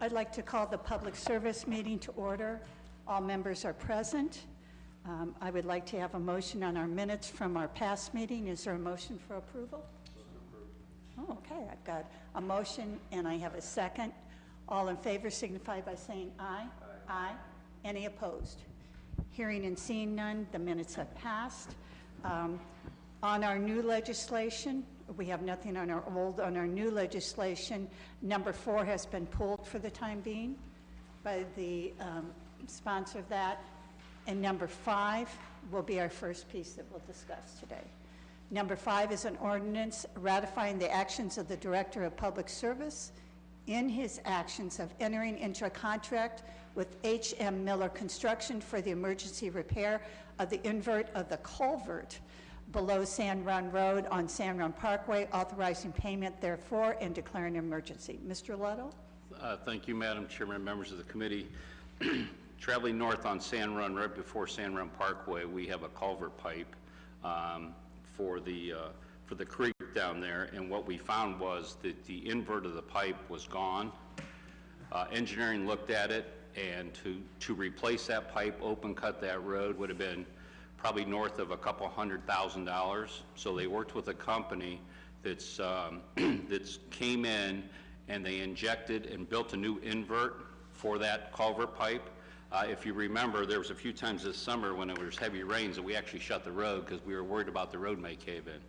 I'd like to call the public service meeting to order. All members are present. I would like to have a motion on our minutes from our past meeting. Is there a motion for approval? Oh, okay. I've got a motion and I have a second. All in favor signify by saying aye. Aye. Aye. Any opposed? Hearing and seeing none, the minutes have passed. On our new legislation, we have nothing on our old. On our new legislation, number 4 has been pulled for the time being by the sponsor of that. And number 5 will be our first piece that we'll discuss today. Number 5 is an ordinance ratifying the actions of the Director of Public Service in his actions of entering into a contract with H.M. Miller Construction for the emergency repair of the invert of the culvert below San Run Road on San Run Parkway, authorizing payment therefore and declaring an emergency. Mr. Luttle? Thank you, Madam Chairman, members of the committee. Traveling north on San Run, right before San Run Parkway, we have a culvert pipe for the creek down there, and what we found was that the invert of the pipe was gone. Engineering looked at it, and to replace that pipe, open cut that road would have been probably north of a couple $100,000. So they worked with a company that's came in and they injected and built a new invert for that culvert pipe. If you remember, there was a few times this summer when it was heavy rains that we actually shut the road because we were worried about the road may cave in.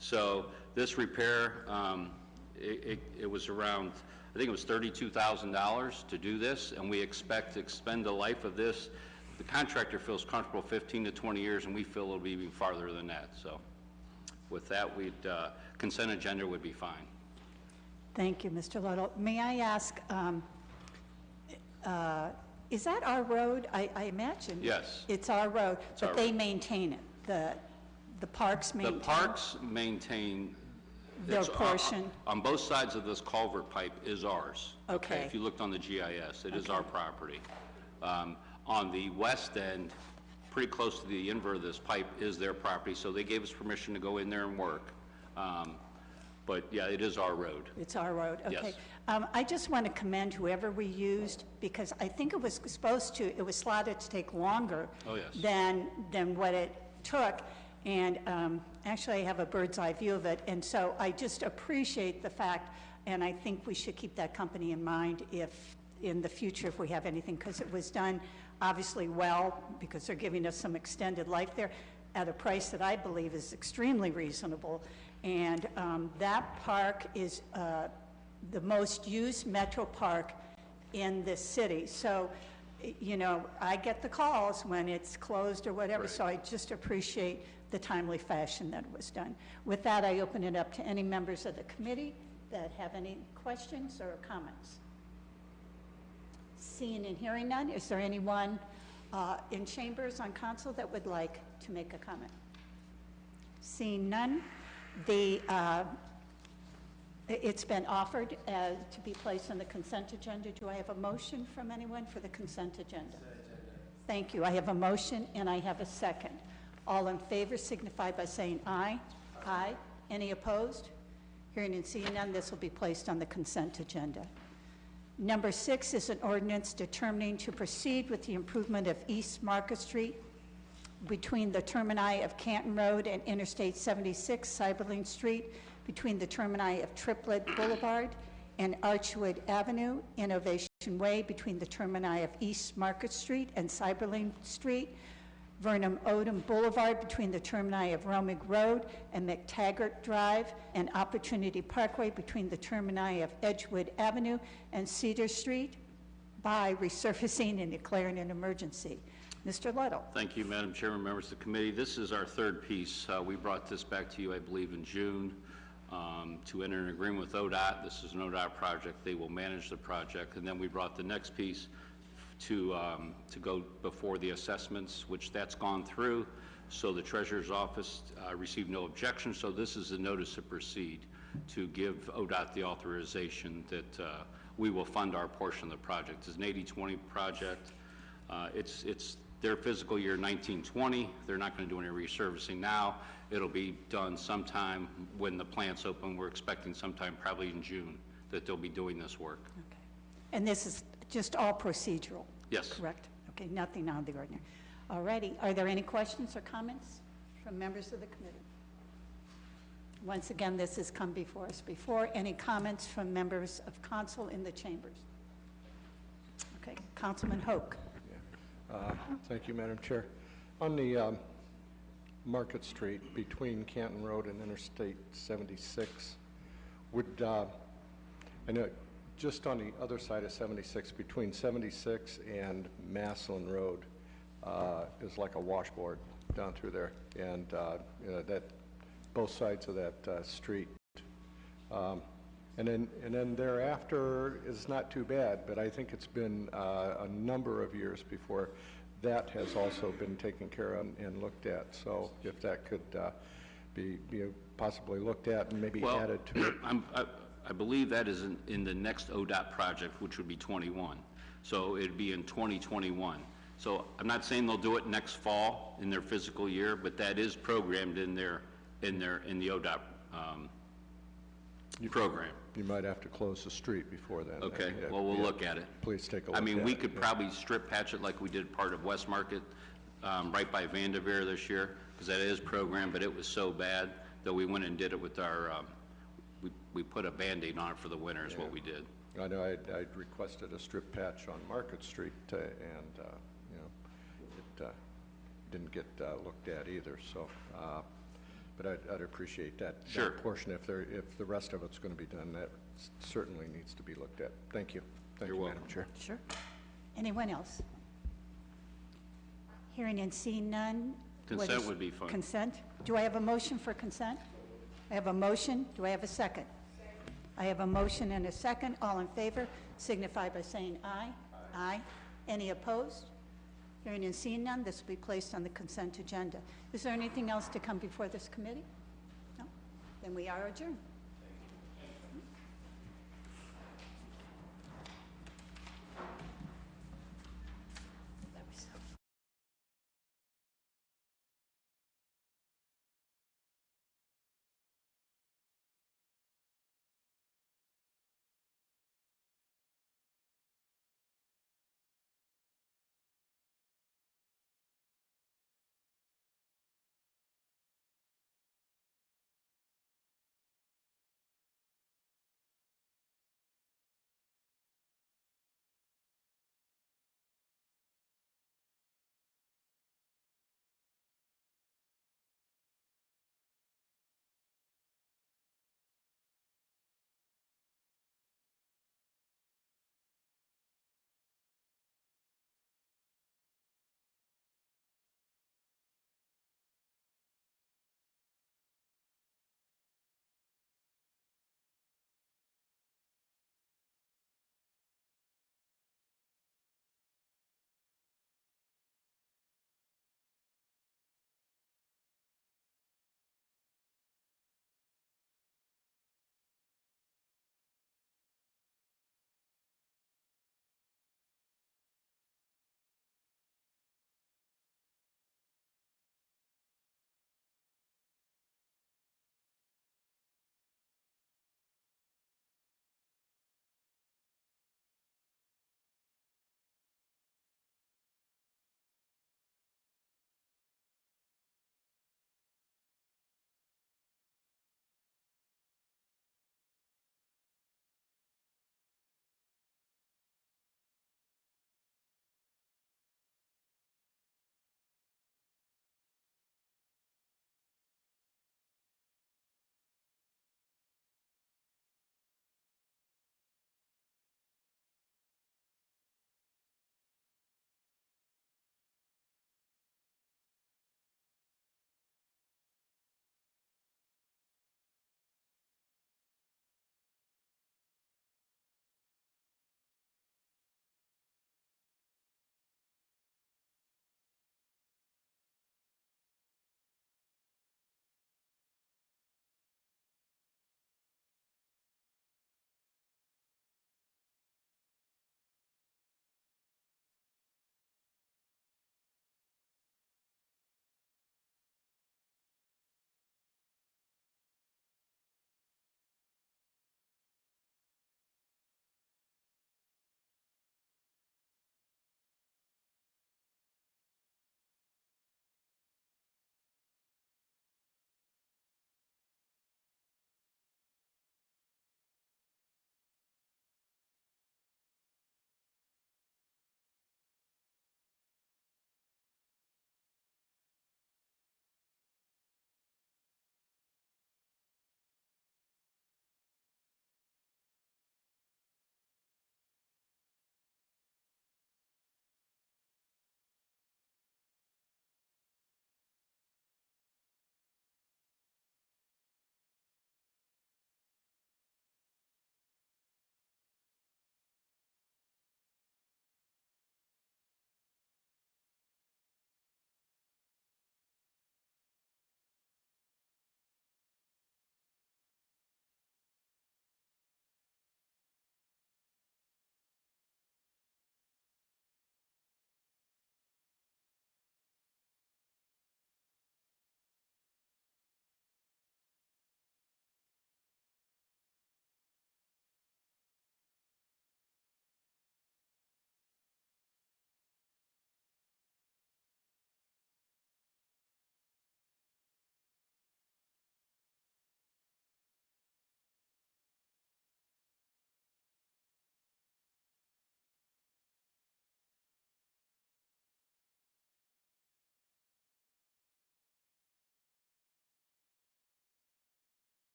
So this repair, it was around, I think it was $32,000 to do this, and we expect to expend the life of this. The contractor feels comfortable 15 to 20 years, and we feel it'll be even farther than that. So with that, consent agenda would be fine. Thank you, Mr. Luttle. May I ask, is that our road? I imagine. Yes. It's our road, but they maintain it. The parks maintain it? The parks maintain their portion? On both sides of this culvert pipe is ours. Okay. If you looked on the GIS, it is our property. On the west end, pretty close to the invert of this pipe, is their property, so they gave us permission to go in there and work. But yeah, it is our road. It's our road, okay. Yes. I just want to commend whoever we used, because I think it was slotted to take longer than what it took. And actually I have a bird's eye view of it, and so I just appreciate the fact, and I think we should keep that company in mind if in the future if we have anything, because it was done obviously well, because they're giving us some extended life there at a price that I believe is extremely reasonable. And that park is the most used metro park in this city. So, you know, I get the calls when it's closed or whatever, so I just appreciate the timely fashion that it was done. With that, I open it up to any members of the committee that have any questions or comments. Seeing and hearing none, is there anyone in chambers on council that would like to make a comment? Seeing none, it's been offered to be placed on the consent agenda. Do I have a motion from anyone for the consent agenda? Thank you. I have a motion and I have a second. All in favor signify by saying aye. Aye. Any opposed? Hearing and seeing none, this will be placed on the consent agenda. Number 6 is an ordinance determining to proceed with the improvement of East Market Street between the termini of Canton Road and Interstate 76, Cyberlink Street, between the termini of Triplet Boulevard and Archwood Avenue, Innovation Way, between the termini of East Market Street and Cyberlink Street, Vernon Odom Boulevard, between the termini of Romig Road and McTaggart Drive, and Opportunity Parkway, between the termini of Edgewood Avenue and Cedar Street, by resurfacing and declaring an emergency. Mr. Luttle. Thank you, Madam Chairman, members of the committee. This is our third piece. We brought this back to you, I believe, in June to enter an agreement with ODOT. This is an ODOT project. They will manage the project. And then we brought the next piece to go before the assessments, which that's gone through. So the Treasurer's Office received no objection. So this is a notice to proceed to give ODOT the authorization that we will fund our portion of the project. It's an 80-20 project. It's their fiscal year 1920. They're not going to do any resurfacing now. It'll be done sometime when the plant's open. We're expecting sometime probably in June that they'll be doing this work. Okay. And this is just all procedural? Yes. Correct? Okay, nothing out of the ordinary. All righty. Are there any questions or comments from members of the committee? Once again, this has come before us before. Any comments from members of council in the chambers? Okay, Councilman Hoke. Thank you, Madam Chair. On the Market Street between Canton Road and Interstate 76, would, I know, just on the other side of 76, between 76 and Maslin Road is like a washboard down through there, and you know, that both sides of that street. And then thereafter is not too bad, but I think it's been a number of years before that has also been taken care of and looked at. So if that could be possibly looked at and maybe added to it. I believe that is in the next ODOT project, which would be 21. So it'd be in 2021. So I'm not saying they'll do it next fall in their fiscal year, but that is programmed in the ODOT program. You might have to close the street before then. Okay, well, we'll look at it. Please take a look at it. I mean, we could probably strip patch it like we did part of West Market, right by Vanderveer this year, because that is programmed, but it was so bad that we went and did it with our, we put a Band-Aid on it for the winter is what we did. I know I'd requested a strip patch on Market Street, and you know, it didn't get looked at either. So, but I'd appreciate that, Sure. that portion. If the rest of it's going to be done, that certainly needs to be looked at. Thank you. Thank You're you, welcome. Madam Chair. Sure. Anyone else? Hearing and seeing none. Consent would be fine. Consent. Do I have a motion for consent? I have a motion. Do I have a second? I have a motion and a second. All in favor signify by saying aye. Aye. Any opposed? Hearing and seeing none, this will be placed on the consent agenda. Is there anything else to come before this committee? No? Then we are adjourned.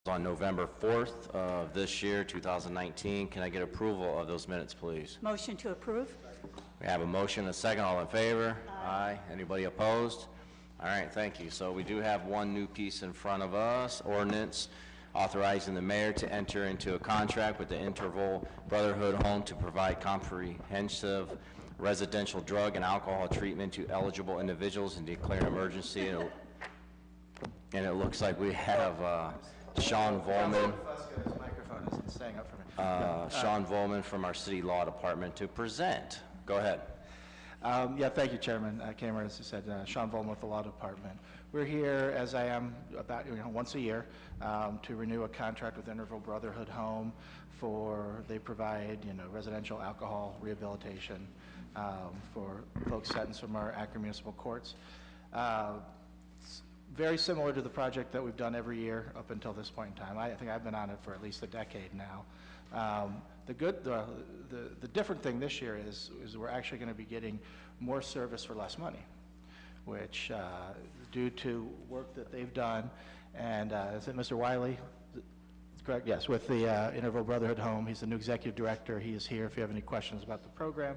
on November 4th of this year, 2019. Can I get approval of those minutes, please? Motion to approve? We have a motion, a second. All in favor? Aye. Anybody opposed? All right, thank you. So we do have one new piece in front of us, ordinance authorizing the mayor to enter into a contract with the Interval Brotherhood Home to provide comprehensive residential drug and alcohol treatment to eligible individuals and declare an emergency. And it looks like we have Sean Volman. His microphone isn't staying up for me. Sean Volman from our city law department to present. Go ahead. Yeah, thank you, Chairman Kamer. As you said, Sean Volman with the Law Department. We're here, as I am about once a year, to renew a contract with Interval Brotherhood Home they provide residential alcohol rehabilitation for folks sentenced from our Akron municipal courts. It's very similar to the project that we've done every year up until this point in time. I think I've been on it for at least a decade now. The different thing this year is we're actually going to be getting more service for less money, which due to work that they've done, and is it Mr. Wiley? Correct, yes, with the Interval Brotherhood Home. He's the new executive director. He is here if you have any questions about the program.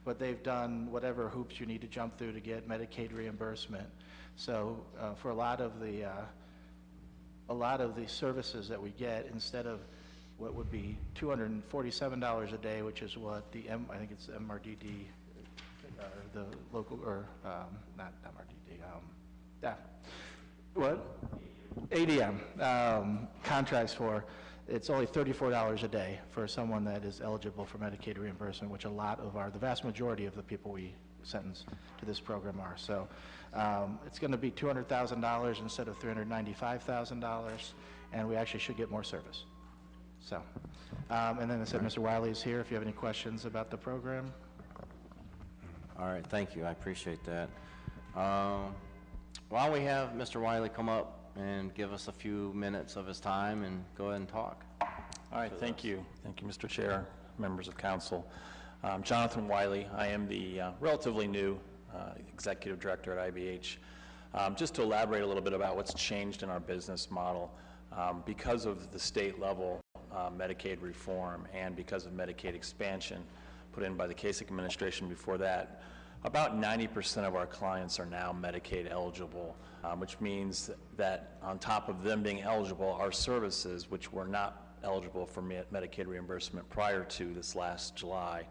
But they've done whatever hoops you need to jump through to get Medicaid reimbursement. So for a lot of the services that we get, instead of what would be $247 a day, which is what I think it's MRDD, the local, or not MRDD, what? ADM contracts for, it's only $34 a day for someone that is eligible for Medicaid reimbursement, which the vast majority of the people we sentence to this program are. So it's going to be $200,000 instead of $395,000, and we actually should get more service. So, and then I said Mr. Wiley is here if you have any questions about the program. All right, thank you. I appreciate that. Why don't we have Mr. Wiley come up and give us a few minutes of his time and go ahead and talk. All right, thank you. Thank you, Mr. Chair, members of council. Jonathan Wiley. I am the relatively new executive director at IBH. Just to elaborate a little bit about what's changed in our business model, because of the state level Medicaid reform and because of Medicaid expansion put in by the Kasich administration before that, about 90% of our clients are now Medicaid eligible, which means that on top of them being eligible, our services, which were not eligible for Medicaid reimbursement prior to this last July,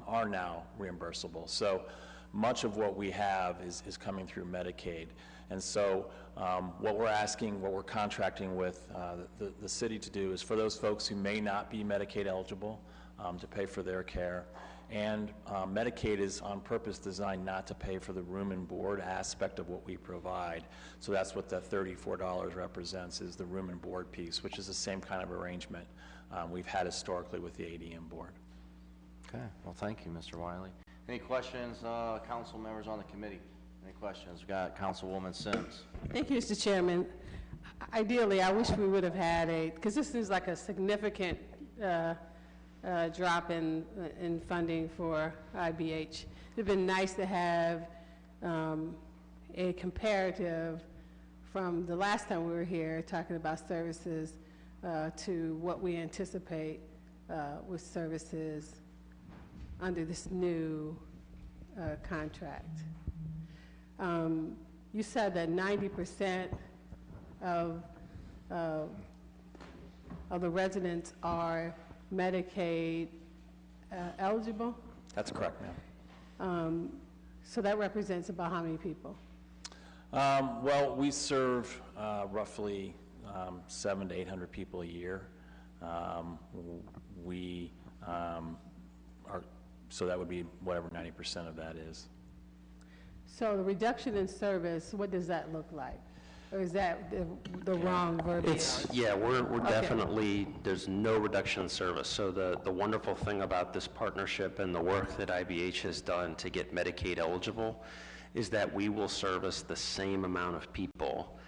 are now reimbursable. So much of what we have is coming through Medicaid. And so what we're contracting with the city to do is for those folks who may not be Medicaid eligible to pay for their care. And Medicaid is on purpose designed not to pay for the room and board aspect of what we provide. So that's what the $34 represents, is the room and board piece, which is the same kind of arrangement we've had historically with the ADM board. Okay, well, thank you, Mr. Wiley. Any questions, council members on the committee? Any questions? We've got Councilwoman Sims. Thank you, Mr. Chairman. Ideally, I wish we would have had because this is like a significant drop in funding for IBH. It would have been nice to have a comparative from the last time we were here talking about services to what we anticipate with services under this new contract. You said that 90% of the residents are Medicaid eligible? That's correct, ma'am. So that represents about how many people? Well, we serve roughly 700 to 800 people a year. So that would be whatever 90% of that is. So the reduction in service, what does that look like? Or is that the wrong verbiage? We're definitely, there's no reduction in service. So the wonderful thing about this partnership and the work that IBH has done to get Medicaid eligible is that we will service the same amount of people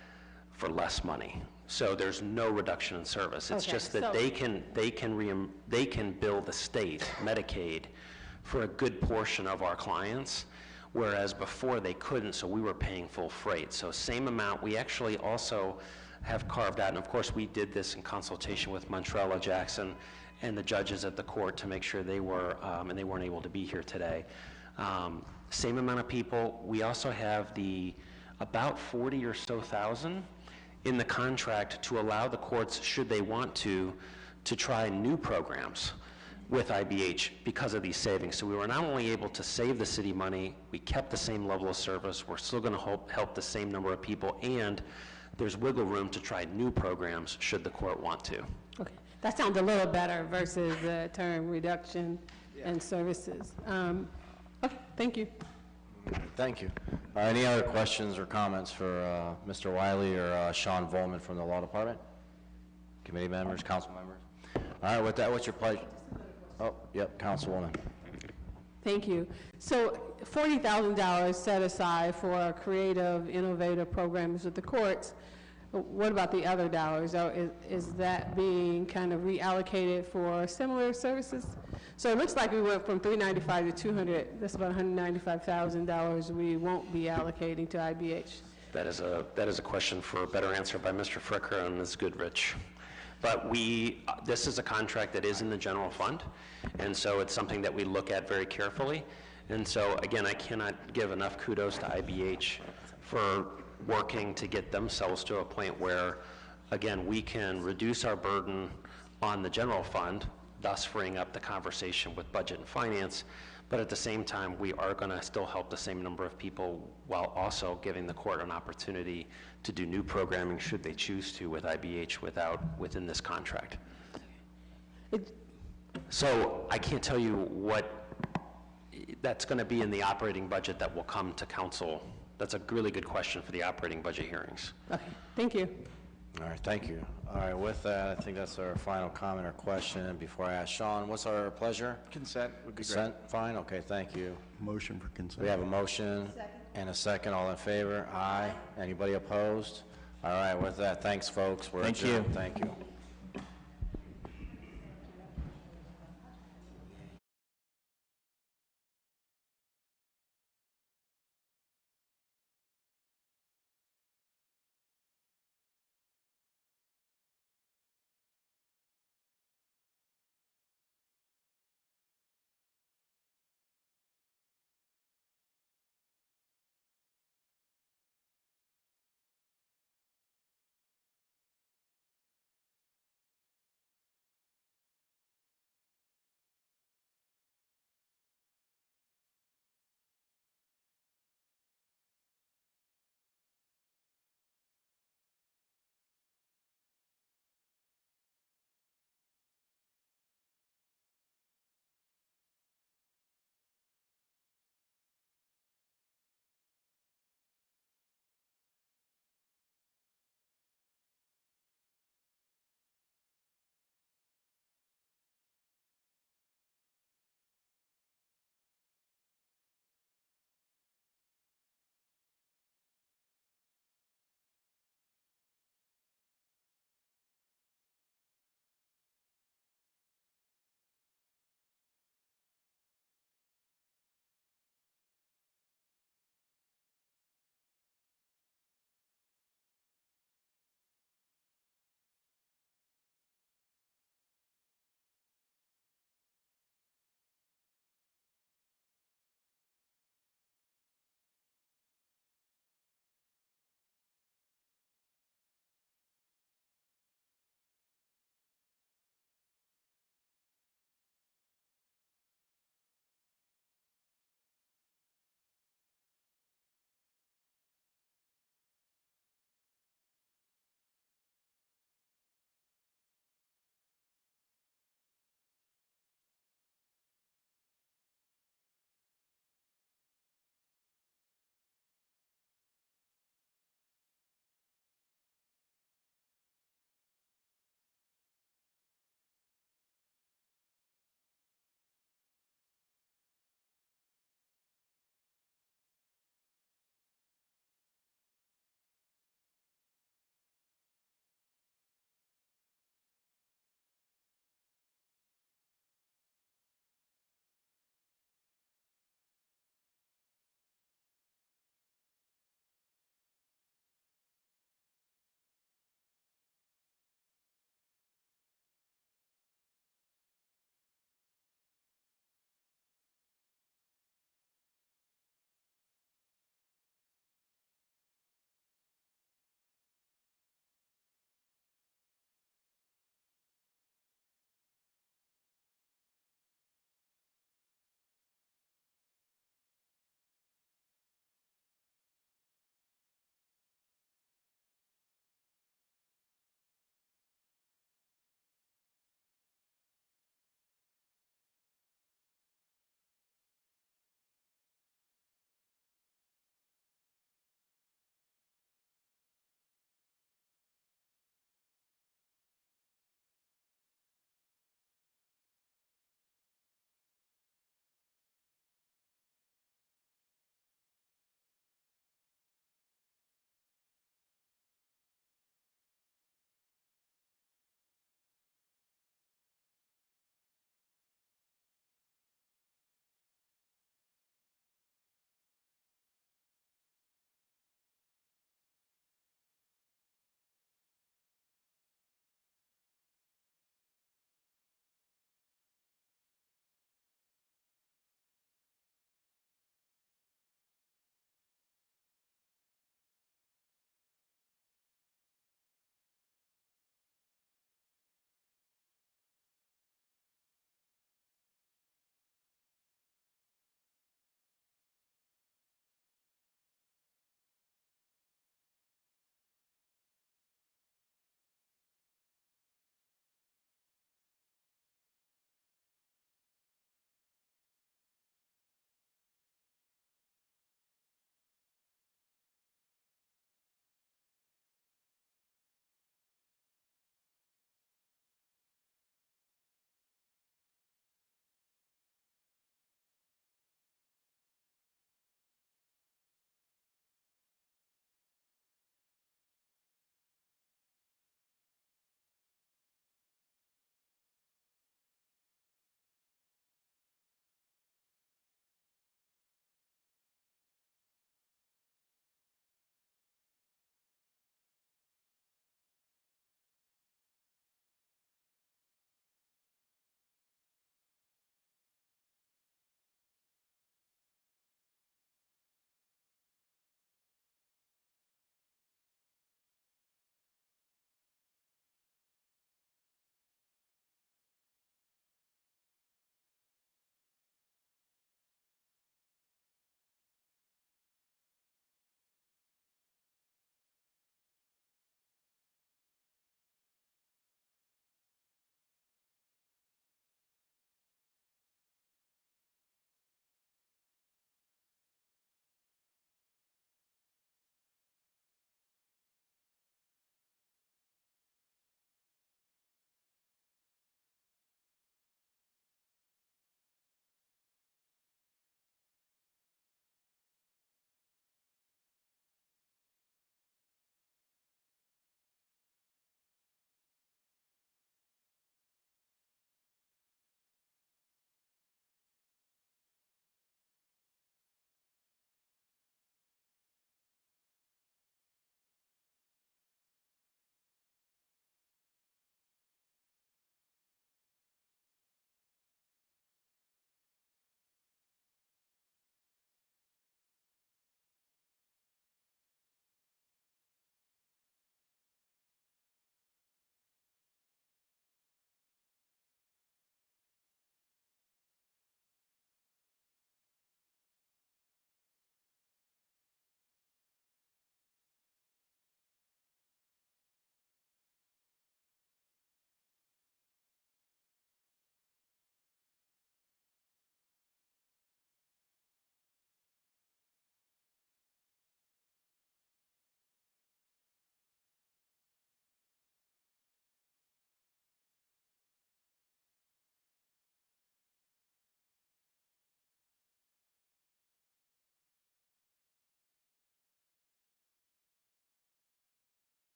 for less money. So there's no reduction in service. It's just that they can bill the state Medicaid for a good portion of our clients, whereas before they couldn't, so we were paying full freight. So same amount. We actually also have carved out, and of course, we did this in consultation with Montrella Jackson and the judges at the court to make sure they were, and they weren't able to be here today. Same amount of people. We also have about 40 or so thousand in the contract to allow the courts, should they want to try new programs with IBH because of these savings. So we were not only able to save the city money, we kept the same level of service, we're still going to help the same number of people, and there's wiggle room to try new programs should the court want to. Okay, that sounds a little better versus the term reduction in services. Okay, thank you. Thank you. Any other questions or comments for Mr. Wiley or Sean Volman from the Law Department? Committee members, council members? All right, with that, what's your pleasure? Oh, yep, Councilwoman. Thank you. So $40,000 set aside for creative, innovative programs with the courts. What about the other dollars? Is that being kind of reallocated for similar services? So it looks like we went from $395 to $200. That's about $195,000 we won't be allocating to IBH. That is a question for a better answer by Mr. Fricker and Ms. Goodrich. But this is a contract that is in the general fund, and so it's something that we look at very carefully. And so, again, I cannot give enough kudos to IBH for working to get themselves to a point where, again, we can reduce our burden on the general fund, thus freeing up the conversation with budget and finance, but at the same time, we are going to still help the same number of people while also giving the court an opportunity to do new programming should they choose to with IBH within this contract. So I can't tell you what that's going to be in the operating budget that will come to council. That's a really good question for the operating budget hearings. Okay, thank you. All right, thank you. All right, with that, I think that's our final comment or question. And before I ask Sean, what's our pleasure? Consent would be great. Consent, fine, okay, thank you. Motion for consent. We have a motion and a second. All in favor? Aye. Anybody opposed? All right, with that, thanks, folks. We're Thank you. adjourned. Thank you.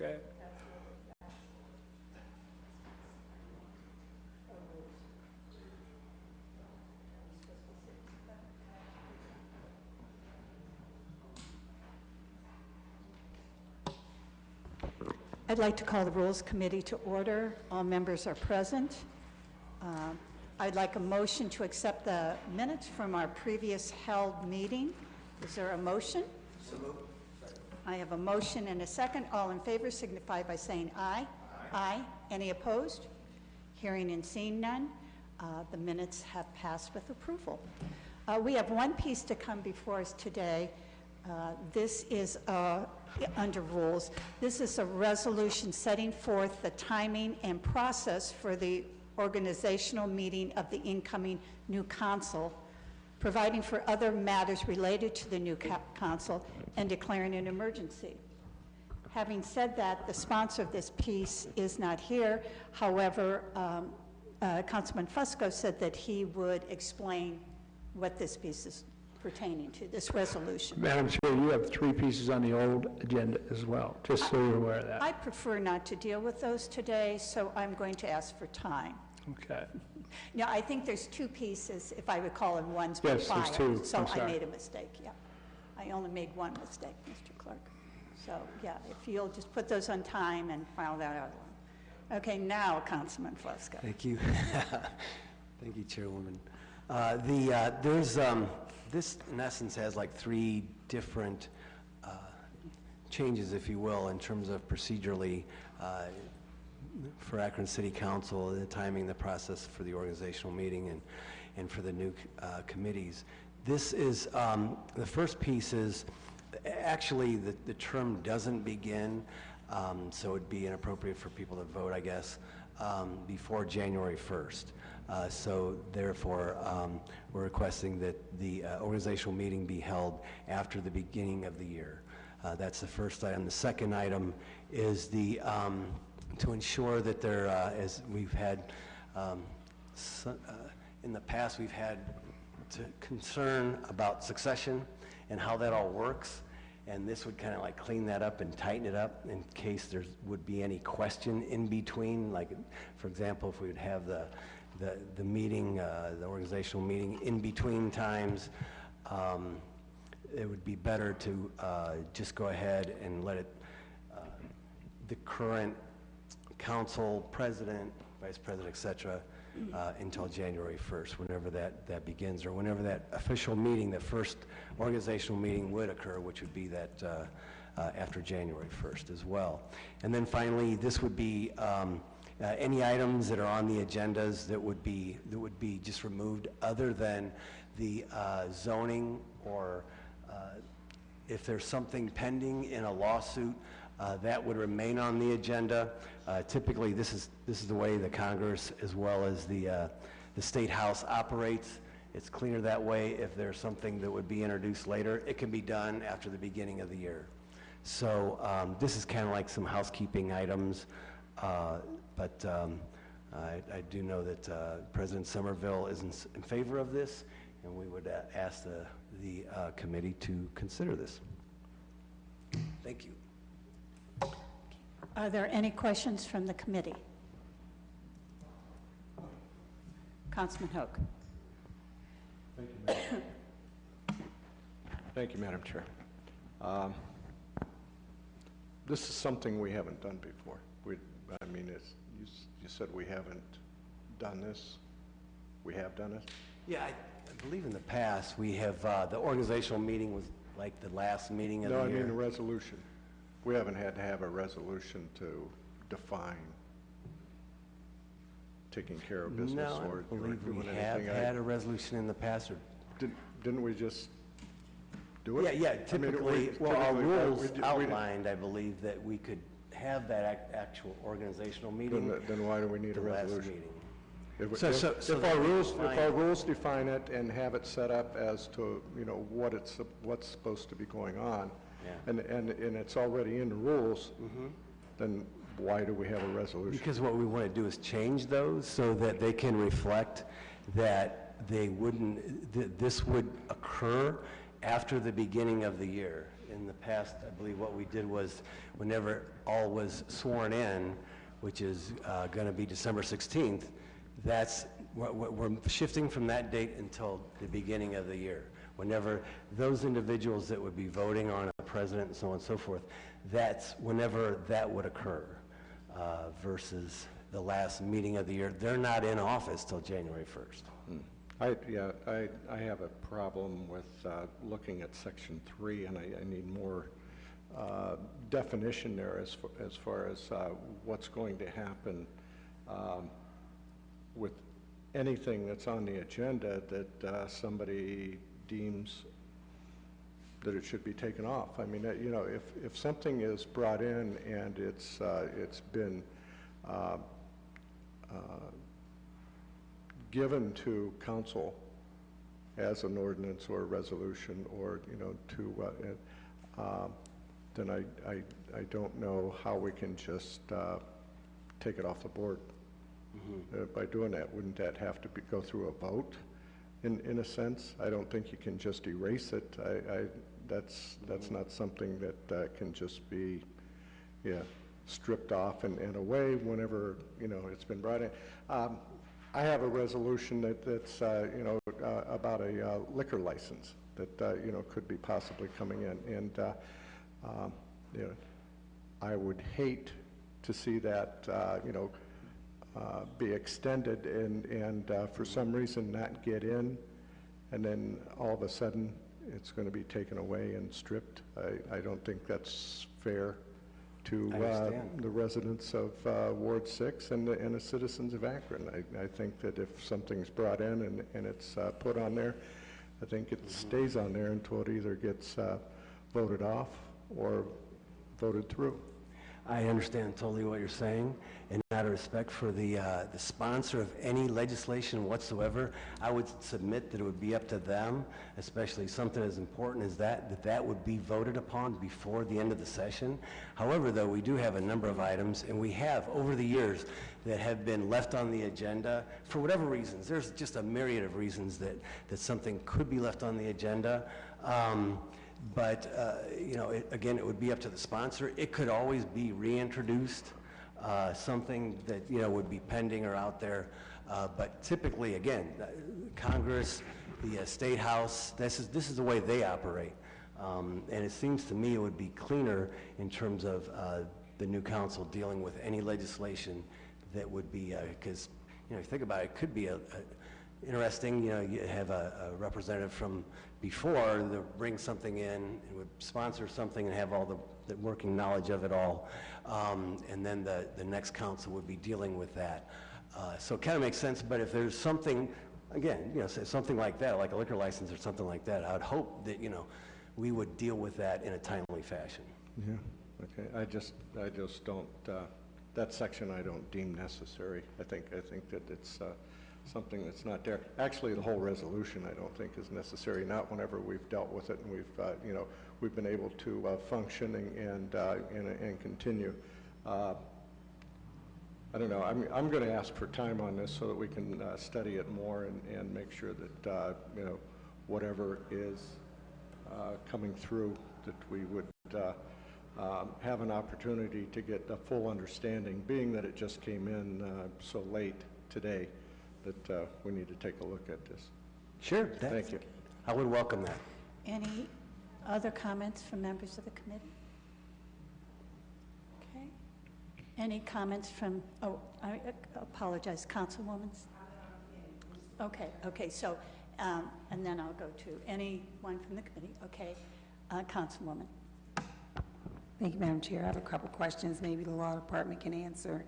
Okay. I'd like to call the Rules Committee to order. All members are present. I'd like a motion to accept the minutes from our previous held meeting. Is there a motion? So moved. I have a motion and a second. All in favor signify by saying aye. Aye. Any opposed? Hearing and seeing none, the minutes have passed with approval. We have one piece to come before us today. This is under rules. This is a resolution setting forth the timing and process for the organizational meeting of the incoming new council, providing for other matters related to the new council, and declaring an emergency. Having said that, the sponsor of this piece is not here. However, Councilman Fusco said that he would explain what this piece is pertaining to, this resolution. Madam Chair, you have 3 pieces on the old agenda as well, just so you're aware of that. I prefer not to deal with those today, so I'm going to ask for time. Okay. Now, I think there's 2 pieces, if I recall, and one's been Yes, filed. there's 2. So I'm I sorry. made a mistake, yeah. I only made one mistake, Mr. Clerk. So, yeah, if you'll just put those on time and file that other one. Okay, now, Councilman Fusco. Thank you. Thank you, Chairwoman. This, in essence, has like 3 different changes, if you will, in terms of procedurally for Akron City Council, the timing, the process for the organizational meeting, and for the new committees. This is, the first piece is, actually, the term doesn't begin, so it'd be inappropriate for people to vote, I guess, before January 1st. So therefore, we're requesting that the organizational meeting be held after the beginning of the year. That's the first item. The second item is the to ensure that there, as we've had in the past, we've had concern about succession and how that all works. And this would kind of like clean that up and tighten it up in case there would be any question in between. Like, for example, if we would have the meeting, the organizational meeting in between times, it would be better to just go ahead and let it, the current council president, vice president, et cetera, until January 1st, whenever that begins, or whenever that official meeting, the first organizational meeting would occur, which would be that after January 1st as well. And then finally, this would be any items that are on the agendas that would be just removed, other than the zoning, or if there's something pending in a lawsuit, that would remain on the agenda. Typically, this is the way the Congress, as well as the State House, operates. It's cleaner that way. If there's something that would be introduced later, it can be done after the beginning of the year. So this is kind of like some housekeeping items, but I do know that President Somerville is in favor of this, and we would ask the committee to consider this. Thank you. Are there any questions from the committee? Councilman Hoke. Thank you, Madam. Thank you, Madam Chair. This is something we haven't done before. I mean, you said we haven't done this. We have done it? Yeah, I believe in the past we have, the organizational meeting was like the last meeting of the year. No, I mean the resolution. We haven't had to have a resolution to define taking care of business. No, I or believe we doing have anything. had a resolution in the past, or Didn't we just do it? Yeah, I mean, typically, well, our typically, rules we- outlined, I believe, that we could have that actual organizational meeting. Then why do we need a the last resolution? meeting. If So if that our we rules, define if our it. rules define it and have it set up as to, what's supposed to be going on, Yeah. and it's already in the rules, then why do we have a resolution? Because what we want to do is change those so that they can reflect that they wouldn't, this would occur after the beginning of the year. in the past, I believe what we did was whenever all was sworn in, which is going to be December 16th, we're shifting from that date until the beginning of the year. Whenever those individuals that would be voting on a president and so on and so forth, that's whenever that would occur versus the last meeting of the year. They're not in office till January 1st. I have a problem with looking at Section 3, and I need more definition there as far as what's going to happen with anything that's on the agenda that somebody deems that it should be taken off. I mean, you know, if something is brought in and it's been given to council as an ordinance or a resolution, or, you know, to then I don't know how we can just take it off the board. By doing that, wouldn't that have to go through a vote in a sense? I don't think you can just erase it. That's not something that can just be stripped off and away whenever, you know, it's been brought in. I have a resolution that's you know, about a liquor license that you know, could be possibly coming in, and you know, I would hate to see that you know, be extended and for some reason not get in, and then all of a sudden it's going to be taken away and stripped. I don't think that's fair to the residents of Ward 6 and the citizens of Akron. I think that if something's brought in and it's put on there, I think it stays on there until it either gets voted off or voted through. I understand totally what you're saying, and out of respect for the sponsor of any legislation whatsoever, I would submit that it would be up to them, especially something as important as that would be voted upon before the end of the session. However, though, we do have a number of items, and we have, over the years, that have been left on the agenda for whatever reasons. There's just a myriad of reasons that something could be left on the agenda. But, you know, again, it would be up to the sponsor. It could always be reintroduced, something that, you know, would be pending or out there. But typically, again, Congress, the State House, this is the way they operate. And it seems to me it would be cleaner in terms of the new council dealing with any legislation that would be, because, you know, if you think about it, it could be interesting, you know, you have a representative from before that brings something in and would sponsor something and have all the working knowledge of it all, and then the next council would be dealing with that. So it kind of makes sense, but if there's something, again, you know, say something like that, like a liquor license or something like that, I would hope that, you know, we would deal with that in a timely fashion. Yeah, okay, I just don't, that section I don't deem necessary. I think that it's something that's not there. Actually, the whole resolution I don't think is necessary, not whenever we've dealt with it and we've, you know, we've been able to function and continue. I don't know, I'm going to ask for time on this so that we can study it more and make sure that, you know, whatever is coming through, that we would have an opportunity to get a full understanding, being that it just came in so late today, that we need to take a look at this. Sure. Thank you. I would welcome that. Any other comments from members of the committee? Okay. Any comments from, oh, I apologize, Councilwoman? Okay, so, and then I'll go to anyone from the committee. Okay, Councilwoman. Thank you, Madam Chair. I have a couple questions maybe the law department can answer.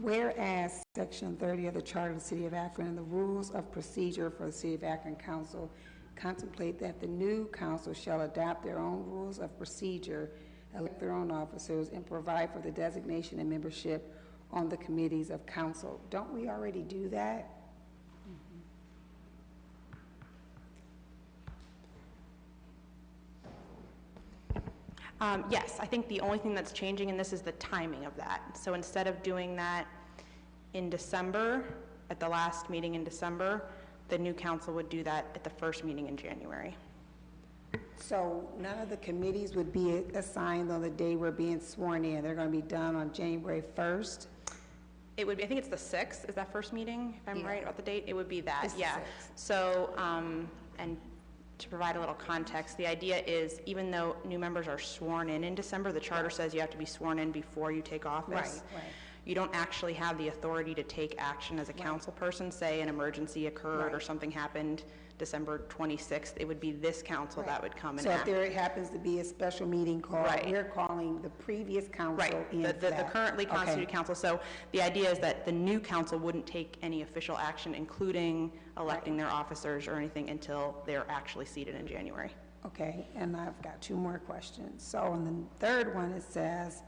Whereas Section 30 of the Charter of the City of Akron and the Rules of Procedure for the City of Akron Council contemplate that the new council shall adopt their own rules of procedure, elect their own officers, and provide for the designation and membership on the committees of council. Don't we already do that? Yes, I think the only thing that's changing in this is the timing of that. So instead of doing that in December, at the last meeting in December, the new council would do that at the first meeting in January. So none of the committees would be assigned on the day we're being sworn in. They're going to be done on January 1st? It would be, I think it's the 6th, is that first meeting, if I'm Yeah. right about the date? It would be that, It's the yeah. 6th. So, and to provide a little context, the idea is even though new members are sworn in December, the charter says you have to be sworn in before you take office. Right. You don't actually have the authority to take action as a council person, say an emergency occurred or something happened December 26th, it would be this council that would come and So if act. there happens to be a special meeting called, Right. we're calling the previous council Right, in for the that. currently Okay. constituted council. So the idea is that the new council wouldn't take any official action, including electing their officers or anything, until they're actually seated in January. Okay, and I've got two more questions. So in the third one, it says,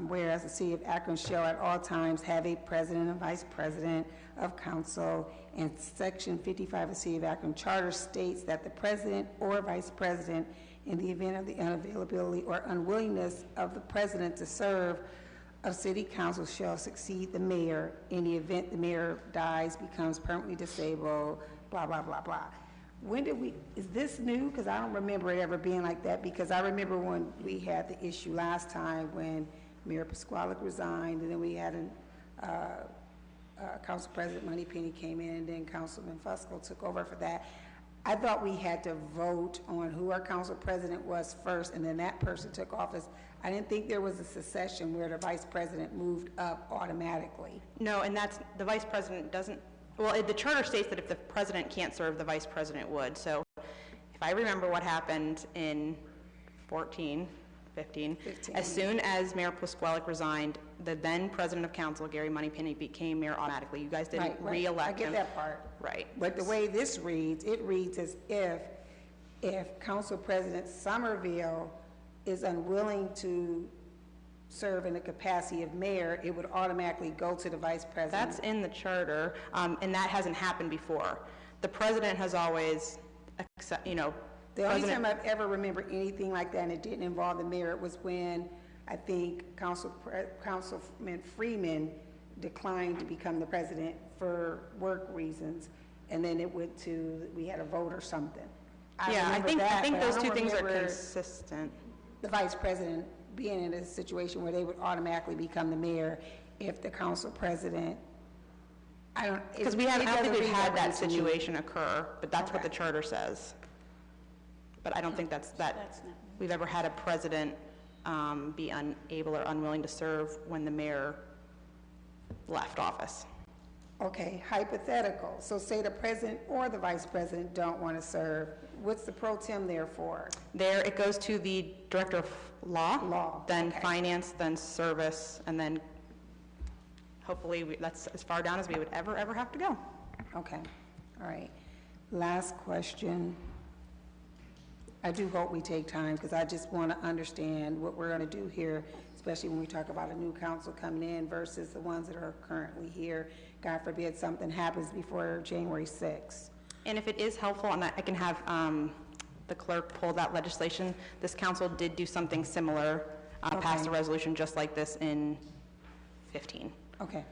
whereas the city of Akron shall at all times have a president and vice president of council, and section 55 of the city of Akron charter states that the president or vice president, in the event of the unavailability or unwillingness of the president to serve of city council, shall succeed the mayor in the event the mayor dies, becomes permanently disabled, blah, blah, blah, blah. When did we, is this new? Because I don't remember it ever being like that, because I remember when we had the issue last time when Mayor Pasquale resigned, and then we had Council President Moneypenny came in, and then Councilman Fusco took over for that. I thought we had to vote on who our council president was first, and then that person took office. I didn't think there was a succession where the vice president moved up automatically. No, and that's, the vice president doesn't, well, the charter states that if the president can't serve, the vice president would. So if I remember what happened in 15, as soon as Mayor Pasquale resigned, the then president of council, Gary Moneypenny, became mayor automatically. You guys didn't Right. re-elect him. I get that part. Right. But the way this reads, it reads as if Council President Somerville is unwilling to serve in the capacity of mayor, it would automatically go to the vice president. That's in the charter, and that hasn't happened before. The president has always, The only time I've ever remembered anything like that, and it didn't involve the mayor, was when I think Councilman Freeman declined to become the president for work reasons, and then it went to, we had a vote or something. I think but those don't two things are remember consistent. the vice president being in a situation where they would automatically become the mayor if the council president, Because I don't think we've had that situation occur, but that's what the charter says. But I don't think That's not- we've ever had a president be unable or unwilling to serve when the mayor left office. Okay, hypothetical. So say the president or the vice president don't want to serve. What's the pro tem there for? There, it goes to the director of law. Then okay. finance, then service, and then hopefully that's as far down as we would ever have to go. Okay, all right. Last question. I do hope we take time, because I just want to understand what we're going to do here, especially when we talk about a new council coming in versus the ones that are currently here. God forbid something happens before January 6th. And if it is helpful, and I can have the clerk pull that legislation, this council did do something similar, passed a resolution just like this in 15. Okay.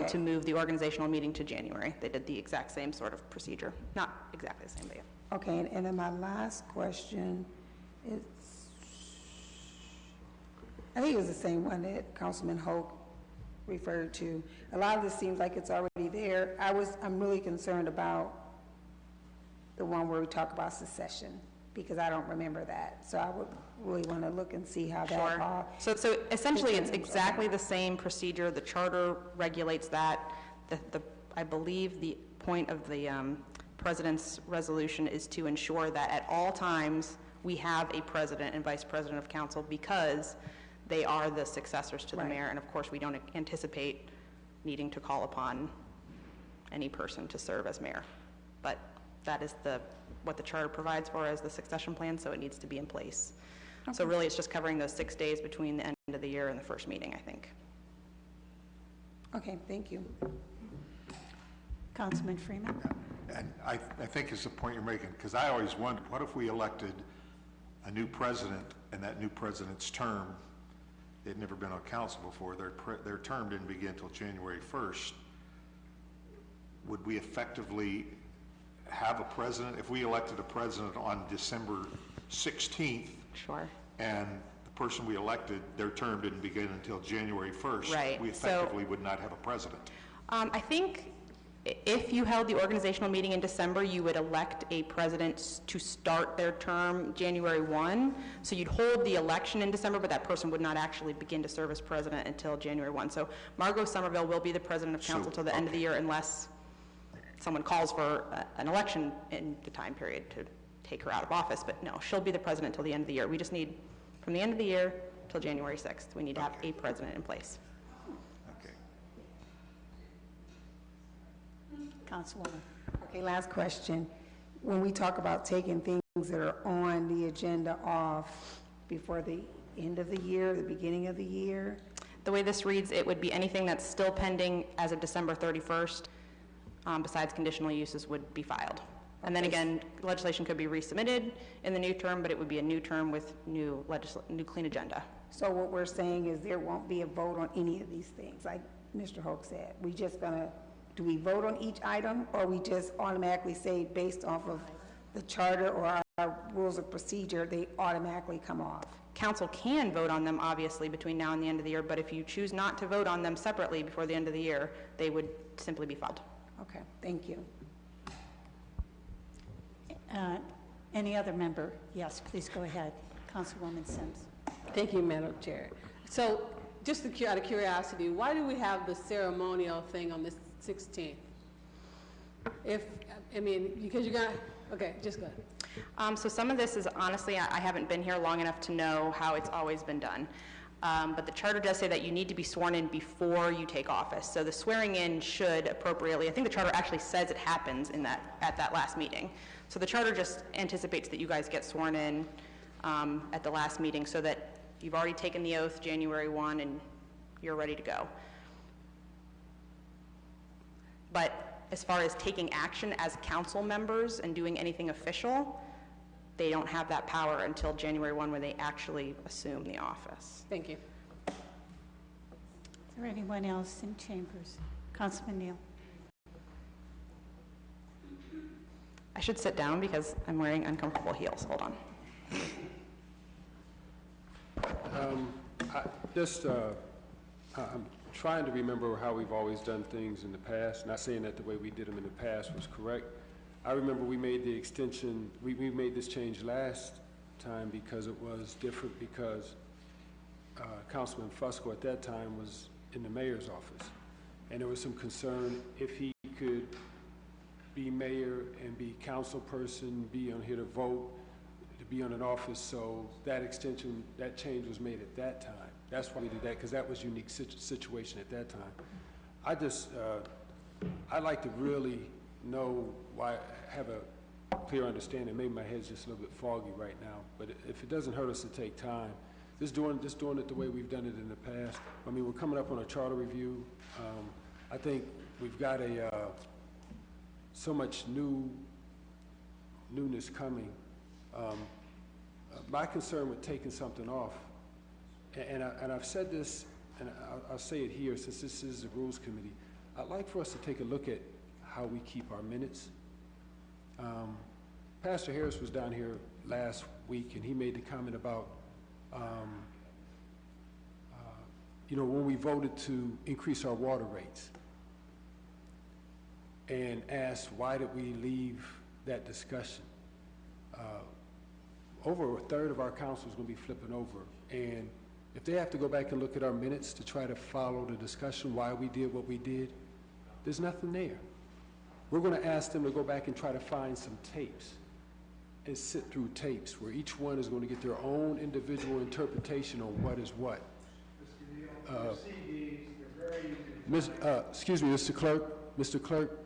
To move the organizational meeting to January. They did the exact same sort of procedure. Not exactly the same, but yeah. Okay, and then my last question is, I think it was the same one that Councilman Holt referred to. A lot of this seems like it's already there. I'm really concerned about the one where we talk about secession, because I don't remember that. So I would really want to look and see how that all. So essentially, it's exactly the same procedure. The charter regulates that. I believe the point of the president's resolution is to ensure that at all times we have a president and vice president of council, because they are the successors to the mayor. And of course, we don't anticipate needing to call upon any person to serve as mayor. But that is what the charter provides for as the succession plan, so it needs to be in place. Okay. So really, it's just covering those 6 days between the end of the year and the first meeting, I think. Okay, thank you. Councilman Freeman? And I think it's the point you're making, because I always wondered, what if we elected a new president, and that new president's term, they'd never been on council before, their term didn't begin until January 1st. Would we effectively have a president, if we elected a president on December 16th, Sure. and the person we elected, their term didn't begin until January 1st, Right. we effectively would not have a president. I think if you held the organizational meeting in December, you would elect a president to start their term January 1. So you'd hold the election in December, but that person would not actually begin to serve as president until January 1. So Margot Somerville will be the president of council till the end of the year unless someone calls for an election in the time period to take her out of office. But no, she'll be the president till the end of the year. We just need, from the end of the year till January 6th, we need to have a president in place. Okay. Councilwoman. Okay, last question. When we talk about taking things that are on the agenda off before the end of the year, the beginning of the year? The way this reads, it would be anything that's still pending as of December 31st, besides conditional uses would be filed. And then again, legislation could be resubmitted in the new term, but it would be a new term with new clean agenda. So what we're saying is there won't be a vote on any of these things, like Mr. Hoke said. We just gonna, do we vote on each item, or we just automatically say based off of the charter or our rules of procedure, they automatically come off? Council can vote on them, obviously, between now and the end of the year, but if you choose not to vote on them separately before the end of the year, they would simply be filed. Okay, thank you. Any other member? Yes, please go ahead. Councilwoman Sims. Thank you, Madam Chair. So, just out of curiosity, why do we have the ceremonial thing on the 16th? Because you're gonna, okay, just go ahead. So some of this is, honestly, I haven't been here long enough to know how it's always been done. But the charter does say that you need to be sworn in before you take office. So the swearing in should appropriately, I think the charter actually says it happens at that last meeting. So the charter just anticipates that you guys get sworn in at the last meeting so that you've already taken the oath January 1 and you're ready to go. But as far as taking action as council members and doing anything official, they don't have that power until January 1 when they actually assume the office. Thank you. Is there anyone else in chambers? Councilman Neal. I should sit down because I'm wearing uncomfortable heels. Hold on. I'm trying to remember how we've always done things in the past, not saying that the way we did them in the past was correct. I remember we made the extension, we made this change last time because it was different because Councilman Fusco at that time was in the mayor's office. And there was some concern if he could be mayor and be council person, be on here to vote, to be on an office. So that extension, that change was made at that time. That's why we did that, because that was a unique situation at that time. I'd like to really know why, have a clear understanding. Maybe my head's just a little bit foggy right now, but if it doesn't hurt us to take time, just doing it the way we've done it in the past. I mean, we're coming up on a charter review. I think we've got so much newness coming. My concern with taking something off, and I've said this, and I'll say it here since this is the Rules Committee, I'd like for us to take a look at how we keep our minutes. Pastor Harris was down here last week, and he made the comment about, when we voted to increase our water rates, and asked why did we leave that discussion. Over a third of our council is going to be flipping over, and if they have to go back and look at our minutes to try to follow the discussion why we did what we did, there's nothing there. We're going to ask them to go back and try to find some tapes and sit through tapes where each one is going to get their own individual interpretation on what is what. Excuse me, Mr. Clerk. Mr. Clerk,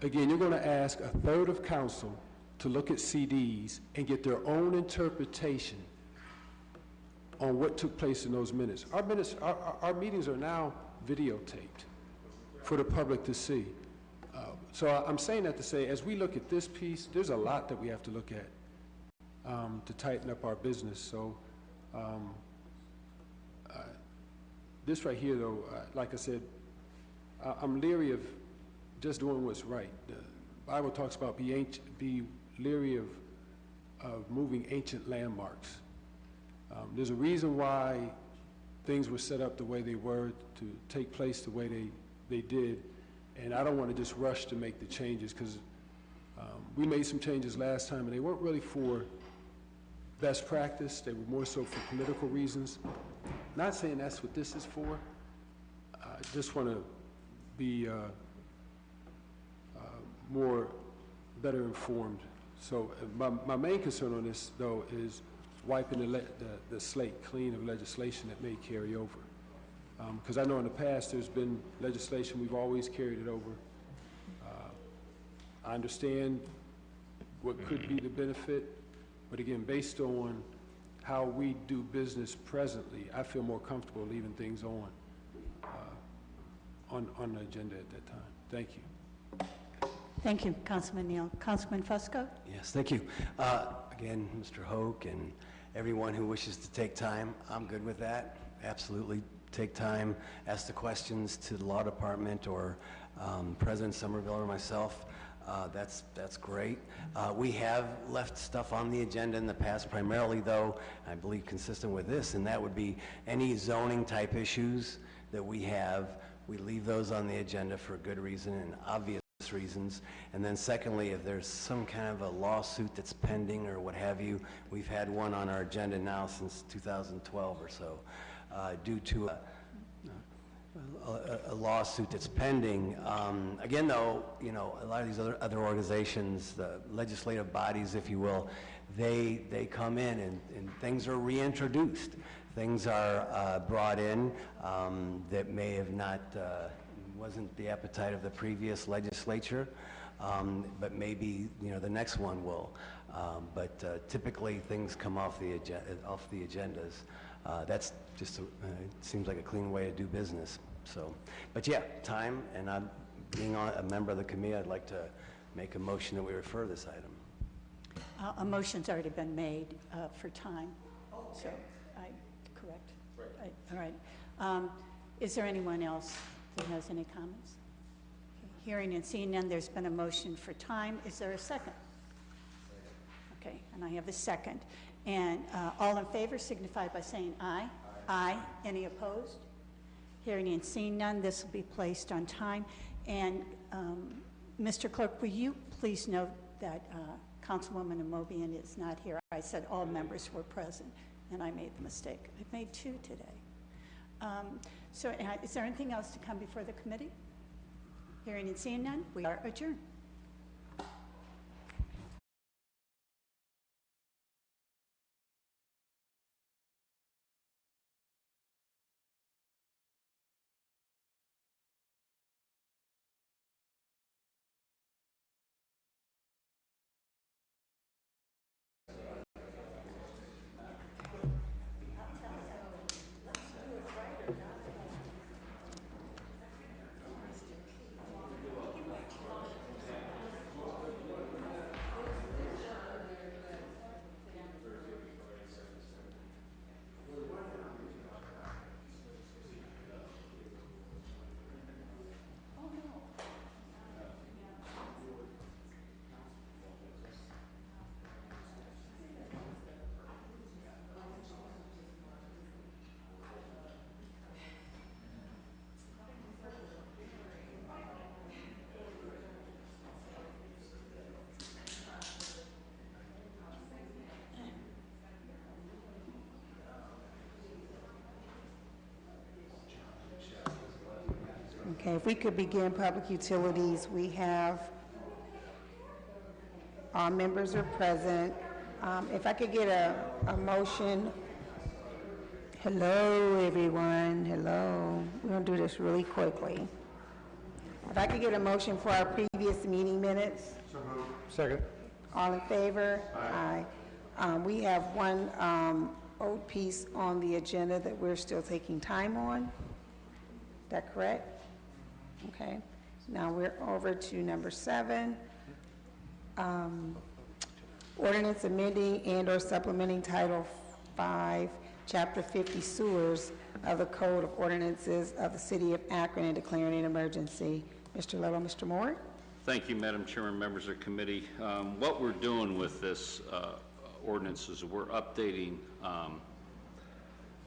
again, you're going to ask a third of council to look at CDs and get their own interpretation on what took place in those minutes. Our meetings are now videotaped for the public to see. So I'm saying that to say, as we look at this piece, there's a lot that we have to look at to tighten up our business. So this right here, though, like I said, I'm leery of just doing what's right. Bible talks about be leery of moving ancient landmarks. There's a reason why things were set up the way they were, to take place the way they did, and I don't want to just rush to make the changes, because we made some changes last time, and they weren't really for best practice. They were more so for political reasons. Not saying that's what this is for. I just want to be better informed. So my main concern on this, though, is wiping the slate clean of legislation that may carry over. Because I know in the past there's been legislation, we've always carried it over. I understand what could be the benefit, but again, based on how we do business presently, I feel more comfortable leaving things on the agenda at that time. Thank you. Thank you, Councilman Neal. Councilman Fusco? Yes, thank you. Again, Mr. Hoke and everyone who wishes to take time, I'm good with that. Absolutely take time, ask the questions to the law department or President Somerville or myself. That's great. We have left stuff on the agenda in the past, primarily though, I believe consistent with this, and that would be any zoning type issues that we have. We leave those on the agenda for a good reason and obvious reasons. And then secondly, if there's some kind of a lawsuit that's pending or what have you, we've had one on our agenda now since 2012 or so, due to a lawsuit that's pending. Again, though, you know, a lot of these other organizations, the legislative bodies, if you will, they come in and things are reintroduced. Things are brought in that may have not wasn't the appetite of the previous legislature, but maybe, you know, the next one will. But typically things come off the agendas. That's just it seems like a clean way to do business. So, but yeah, time, and I'm being a member of the committee, I'd like to make a motion that we refer this item. A motion's already been made for time. So, correct? Right. All right. Is there anyone else that has any comments? Okay. Hearing and seeing none, there's been a motion for time. Is there a second? Okay, and I have a second. And all in favor signify by saying aye. Aye. Any opposed? Hearing and seeing none, this will be placed on time. And Mr. Clerk, will you please note that Councilwoman Amobian is not here. I said all members were present, and I made the mistake. I've made two today. So is there anything else to come before the committee? Hearing and seeing none, we are adjourned. Okay, if we could begin public utilities, we have, our members are present. If I could get a motion. Hello, everyone, hello. We're gonna do this really quickly. If I could get a motion for our previous meeting minutes. So moved. Second. All in favor? Aye. We have one old piece on the agenda that we're still taking time on. Is that correct? Okay. Now we're over to number 7. Ordinance amending and/or supplementing Title 5, Chapter 50 Sewers of the Code of Ordinances of the City of Akron and declaring an emergency. Mr. Little, Mr. Moore? Thank you, Madam Chairman, members of the committee. What we're doing with this ordinance is we're updating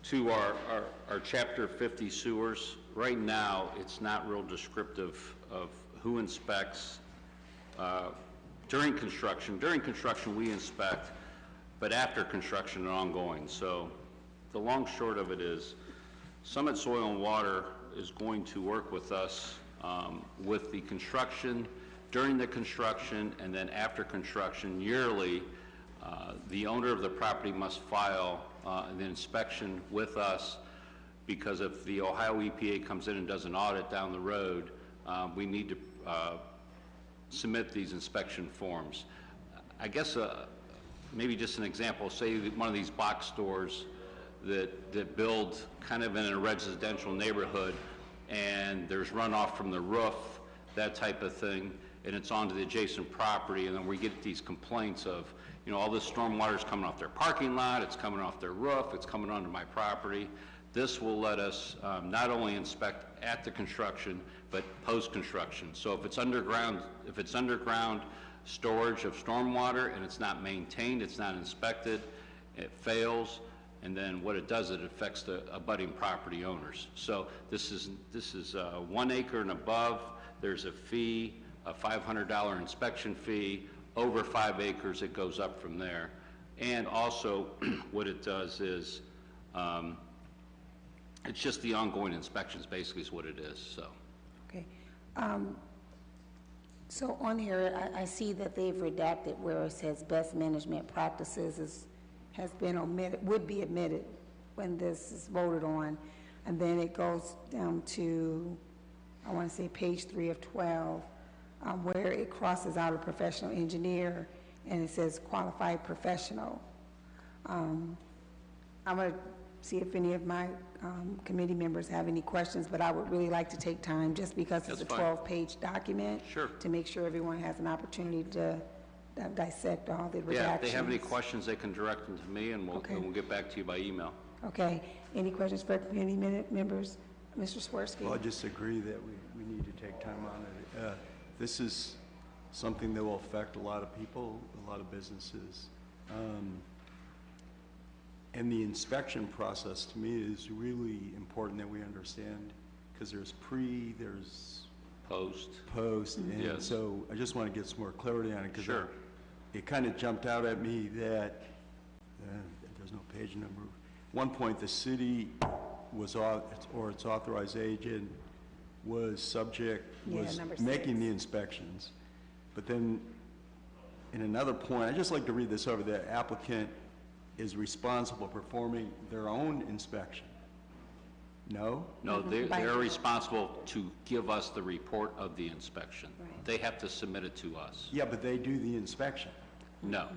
to our Chapter 50 sewers. Right now, it's not real descriptive of who inspects during construction. During construction, we inspect, but after construction and ongoing. So the long short of it is Summit Soil and Water is going to work with us with the construction, during the construction, and then after construction yearly. The owner of the property must file an inspection with us, because if the Ohio EPA comes in and does an audit down the road, we need to submit these inspection forms. I guess maybe just an example, say one of these box stores that build kind of in a residential neighborhood, and there's runoff from the roof, that type of thing, and it's onto the adjacent property, and then we get these complaints of, you know, all this storm water is coming off their parking lot, it's coming off their roof, it's coming onto my property. This will let us not only inspect at the construction, but post-construction. So if it's underground storage of stormwater and it's not maintained, it's not inspected, it fails, and then what it does, it affects the abutting property owners. So this is 1 acre and above, there's a fee, a $500 inspection fee. Over 5 acres, it goes up from there. And also, what it does is, it's just the ongoing inspections, basically, is what it is, so. Okay. So on here, I see that they've redacted where it says best management practices has been omitted, would be omitted when this is voted on. And then it goes down to, I want to say page 3 of 12, where it crosses out a professional engineer and it says qualified professional. I'm going to see if any of my committee members have any questions, but I would really like to take time, just because it's a 12-page document, to make sure everyone has an opportunity to dissect all the redactions. Yeah, if they have any questions, they can direct them to me, and we'll get back to you by email. Okay. Any questions for committee members? Mr. Swirsky? Well, I just agree that we need to take time on it. This is something that will affect a lot of people, a lot of businesses. And the inspection process, to me, is really important that we understand, because there's there's post, and Yes. so I just want to get some more clarity on it, because it kind of jumped out at me that, there's no page number. At one point, the city was, or its authorized agent was making the inspections. But then, in another point, I'd just like to read this over, the applicant is responsible for performing their own inspection. No? No, they're responsible to give us the report of the inspection. Right. They have to submit it to us. Yeah, but they do the inspection. No.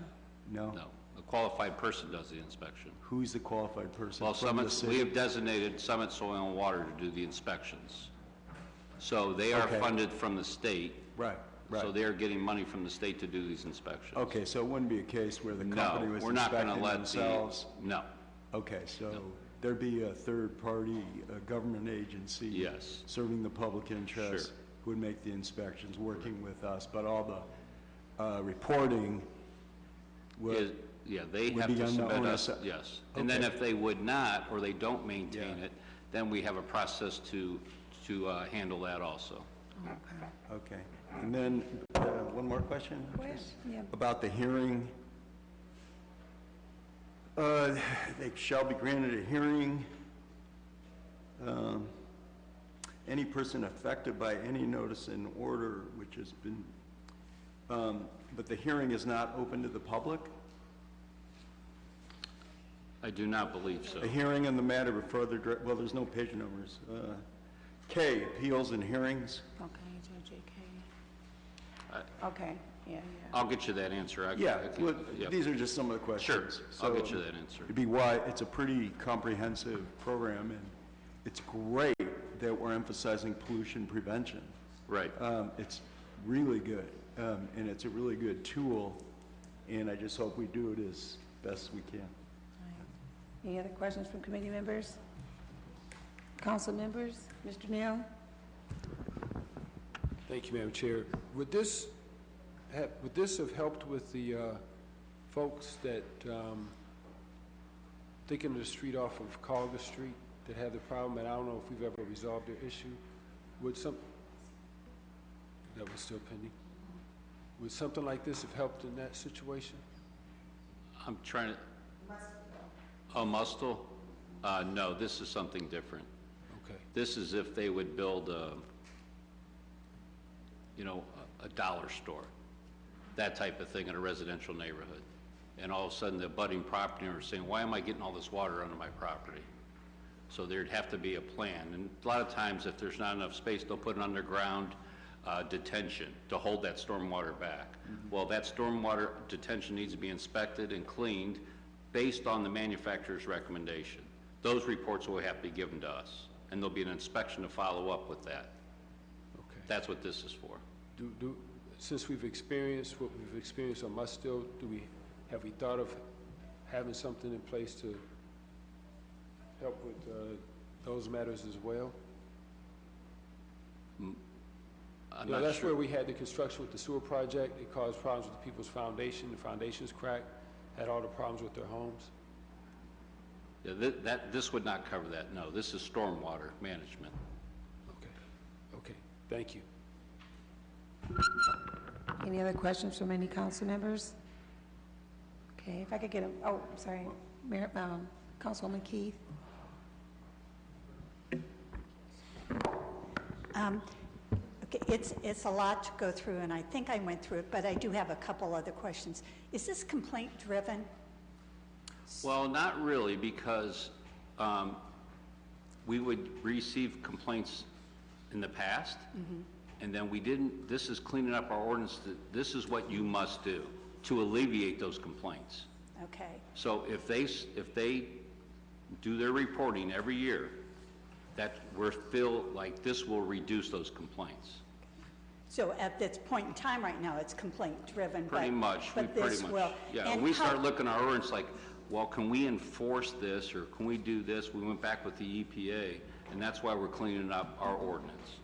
No? No. A qualified person does the inspection. Who's the qualified person? Well, From the city? we have designated Summit Soil and Water to do the inspections. So they are funded from the state. Right. So they're getting money from the state to do these inspections. Okay, so it wouldn't be a case where the company was we're not going to inspecting let themselves? No. Okay, so there'd be a third-party government agency serving the public interest who would make the inspections, working with us, but all the reporting would they have be to on the submit owner us, yes. And then if they would not, or they don't maintain it, then we have a process to handle that also. Okay. And then, one more question? Yeah. About the hearing. They shall be granted a hearing. Any person affected by any notice in order which has been, but the hearing is not open to the public? I do not believe so. A hearing in the matter of further, well, there's no page numbers. K, appeals and hearings. Okay, Judge K. Okay, yeah. I'll get you that answer. These are just some of the questions. Sure, I'll get you that answer. It'd be why, it's a pretty comprehensive program, and it's great that we're emphasizing pollution prevention. Right. It's really good, and it's a really good tool, and I just hope we do it as best we can. Any other questions from committee members? Council members? Mr. Neal? Thank you, Madam Chair. Would this have helped with the folks that thinking of the street off of Colga Street that have the problem, and I don't know if we've ever resolved their issue? That was still pending. Would something like this have helped in that situation? I'm trying to... Oh, Mustle? No, this is something different. Okay. This is if they would build a dollar store, that type of thing in a residential neighborhood. And all of a sudden, the abutting property owner is saying, why am I getting all this water under my property? So there'd have to be a plan. And a lot of times, if there's not enough space, they'll put an underground detention to hold that stormwater back. Well, that stormwater detention needs to be inspected and cleaned based on the manufacturer's recommendation. Those reports will have to be given to us, and there'll be an inspection to follow up with that. Okay. That's what this is for. Since we've experienced what we've experienced on Mustard, have we thought of having something in place to help with those matters as well? That's where we had the construction with the sewer project. It caused problems with the people's foundation. The foundation's cracked, had all the problems with their homes. Yeah, this would not cover that, no. This is stormwater management. Okay, thank you. Any other questions from any council members? Okay, if I could get Councilwoman Keith. Okay, it's a lot to go through, and I think I went through it, but I do have a couple other questions. Is this complaint-driven? Well, not really, because we would receive complaints in the past, and then we didn't. This is cleaning up our ordinance. This is what you must do to alleviate those complaints. Okay. So if they do their reporting every year, that we feel like this will reduce those complaints. So at this point in time right now, it's complaint-driven. Pretty much. But this will. Yeah, and we start looking at our ordinance like, well, can we enforce this, or can we do this? We went back with the EPA, and that's why we're cleaning up our ordinance.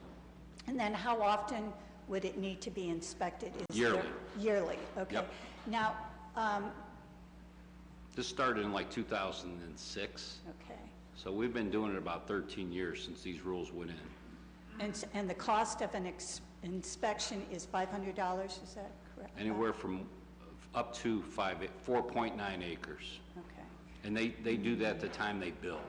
And then how often would it need to be inspected? Yearly. Yearly, okay. Yep. Now, this started in like 2006. okay. So we've been doing it about 13 years since these rules went in. And the cost of an inspection is $500, is that correct? Anywhere from up to 4.9 acres. Okay, And they do that at the time they build.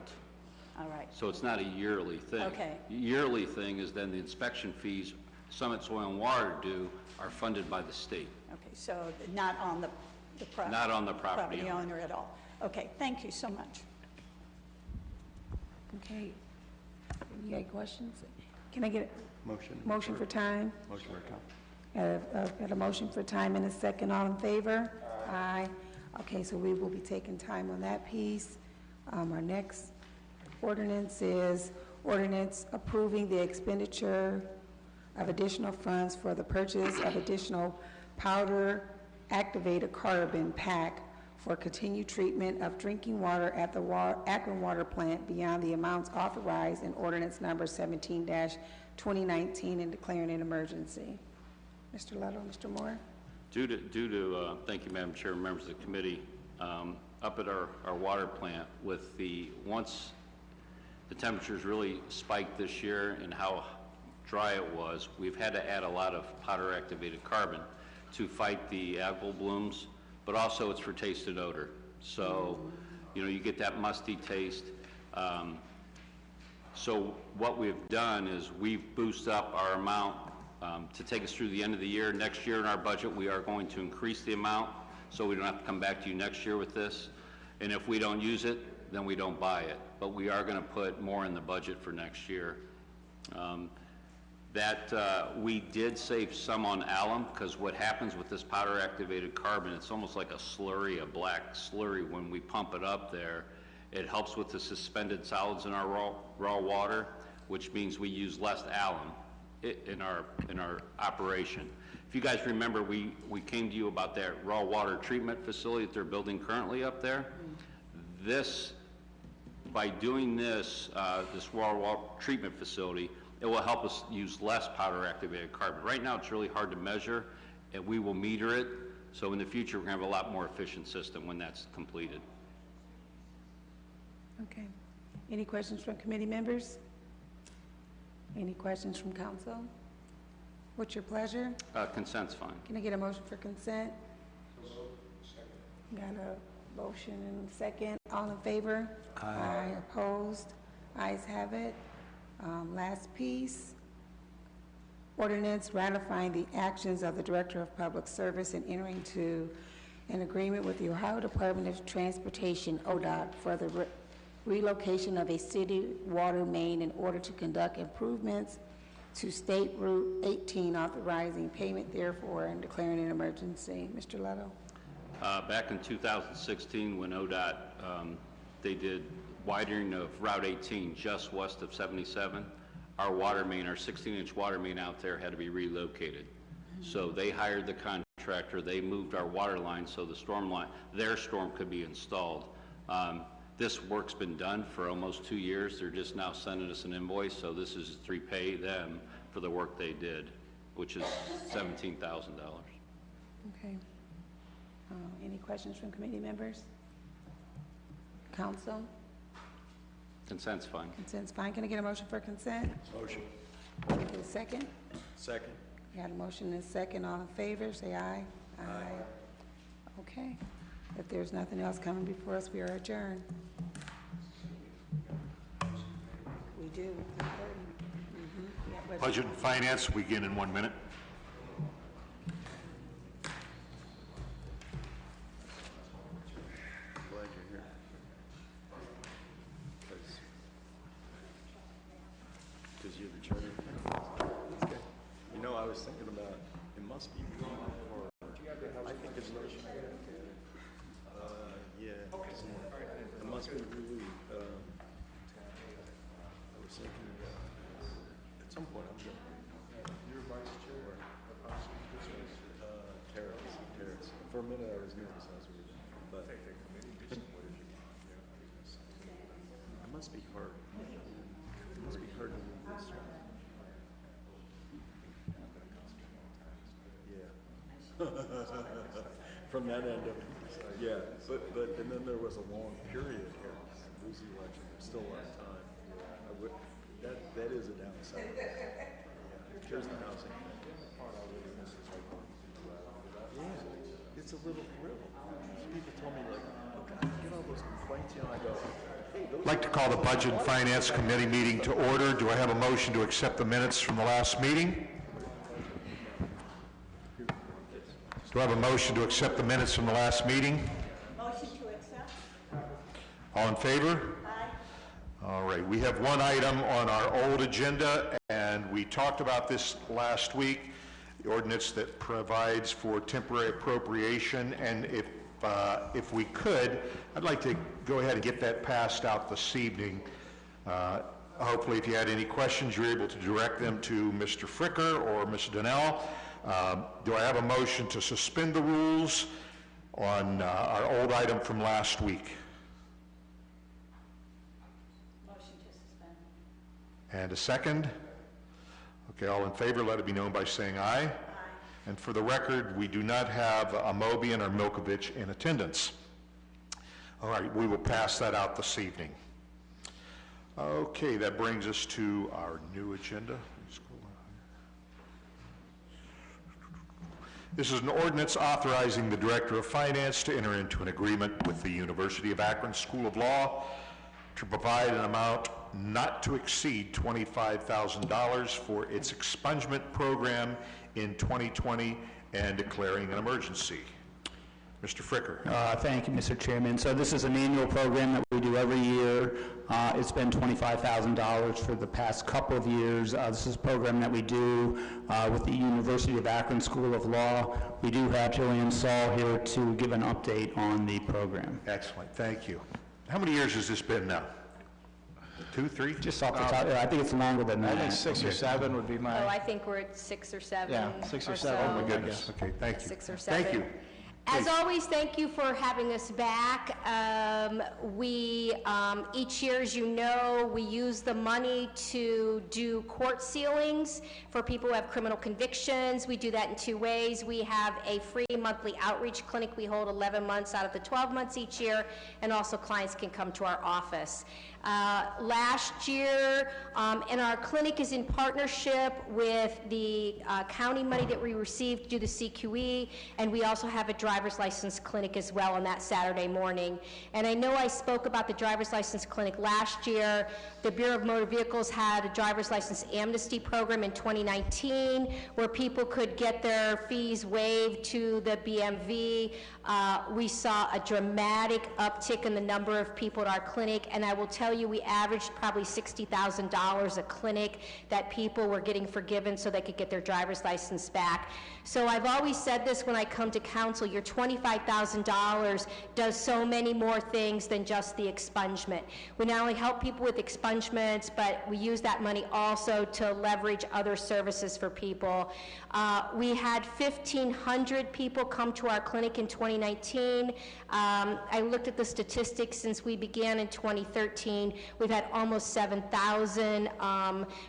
all right. So it's not a yearly thing. Okay. Yearly thing is then the inspection fees Summit Soil and Water do are funded by the state. Okay, so not on the Not on the property owner. owner at all. Okay, thank you so much. Okay. You got questions? Can I get Motion. a motion for time? Motion for time. Got a motion for time and a second. All in favor? Aye. Okay, so we will be taking time on that piece. Our next ordinance is ordinance approving the expenditure of additional funds for the purchase of additional powder activated carbon pack for continued treatment of drinking water at the Akron Water Plant beyond the amounts authorized in ordinance number 17-2019 and declaring an emergency. Mr. Little, Mr. Moore? Thank you, Madam Chair, members of the committee, up at our water plant once the temperatures really spiked this year and how dry it was, we've had to add a lot of powder activated carbon to fight the algal blooms, but also it's for taste and odor. So, you get that musty taste. So what we've done is we've boosted up our amount to take us through the end of the year. Next year in our budget, we are going to increase the amount so we don't have to come back to you next year with this. And if we don't use it, then we don't buy it. But we are going to put more in the budget for next year. We did save some on alum, because what happens with this powder activated carbon, it's almost like a slurry, a black slurry. When we pump it up there, it helps with the suspended solids in our raw water, which means we use less alum in our operation. If you guys remember, we came to you about that raw water treatment facility that they're building currently up there. By doing this raw water treatment facility, it will help us use less powder activated carbon. Right now, it's really hard to measure, and we will meter it. So in the future, we're going to have a lot more efficient system when that's completed. Okay. Any questions from committee members? Any questions from council? What's your pleasure? Consent's fine. Can I get a motion for consent? Got a motion and a second. All in favor? Aye. Opposed? Ayes have it. Last piece. Ordinance ratifying the actions of the Director of Public Service and entering into an agreement with the Ohio Department of Transportation, ODOT, for the relocation of a city water main in order to conduct improvements to State Route 18, authorizing payment therefore and declaring an emergency. Mr. Leto. Back in 2016, when ODOT, they did widening of Route 18 just west of 77, our water main, our 16-inch water main out there had to be relocated. So they hired the contractor, they moved our water line so the storm line, their storm could be installed. This work's been done for almost 2 years. They're just now sending us an invoice, so this is to repay them for the work they did, which is $17,000. Okay. Any questions from committee members? Council? Consent's fine. Consent's fine. Can I get a motion for consent? Motion. Can I get a second? Second. Got a motion and a second. All in favor, say aye. Aye. Okay. If there's nothing else coming before us, we are adjourned. We do. 3:30. Budget and Finance begin in 1 minute. Glad you're here. Because you're the charter. Okay. You know, I was thinking about, it must be really hard. I think it's yeah. It must be really, I was thinking, at some point, I'm going to, you're vice chair, Terrace. For a minute, I was nervous, I was reading, but it must be hard. It must be hard to read this. Yeah. From that end of it. Yeah, but and then there was a long period here. Lose the election, there's still a lot of time. I would, that is a downside. Yeah, here's the housing. Yeah, it's a little thrill. People told me like, oh God, you get all those complaints, you know, I go, hey, those. I'd like to call the Budget and Finance Committee meeting to order. Do I have a motion to accept the minutes from the last meeting? Do I have a motion to accept the minutes from the last meeting? Motion to accept. All in favor? Aye. All right, we have one item on our old agenda, and we talked about this last week, the ordinance that provides for temporary appropriation, and if we could, I'd like to go ahead and get that passed out this evening. Hopefully, if you had any questions, you're able to direct them to Mr. Fricker or Ms. Donnell. Do I have a motion to suspend the rules on our old item from last week? Motion to suspend. And a second? Okay, all in favor, let it be known by saying aye. Aye. And for the record, we do not have Amobian or Milkovich in attendance. All right, we will pass that out this evening. Okay, that brings us to our new agenda. This is an ordinance authorizing the Director of Finance to enter into an agreement with the University of Akron School of Law to provide an amount not to exceed $25,000 for its expungement program in 2020 and declaring an emergency. Mr. Fricker. Thank you, Mr. Chairman. So this is an annual program that we do every year. It's been $25,000 for the past couple of years. This is a program that we do with the University of Akron School of Law. We do have Jillian Saul here to give an update on the program. Excellent, thank you. How many years has this been now? 2, 3? Just off the top, I think it's longer than that. I think 6 or 7 would be my. Oh, I think we're at 6 or 7. Yeah, 6 or 7. so. Oh my goodness, okay, thank you. 6 or 7. Thank you. As always, thank you for having us back. Each year, as you know, we use the money to do court sealings for people who have criminal convictions. We do that in 2 ways. We have a free monthly outreach clinic we hold 11 months out of the 12 months each year, and also clients can come to our office. Last year, and our clinic is in partnership with the county money that we received to do the CQE, and we also have a driver's license clinic as well on that Saturday morning. And I know I spoke about the driver's license clinic last year. The Bureau of Motor Vehicles had a driver's license amnesty program in 2019 where people could get their fees waived to the BMV. We saw a dramatic uptick in the number of people at our clinic, and I will tell you we averaged probably $60,000 a clinic that people were getting forgiven so they could get their driver's license back. So I've always said this when I come to council, your $25,000 does so many more things than just the expungement. We not only help people with expungements, but we use that money also to leverage other services for people. We had 1,500 people come to our clinic in 2019. I looked at the statistics since we began in 2013. We've had almost 7,000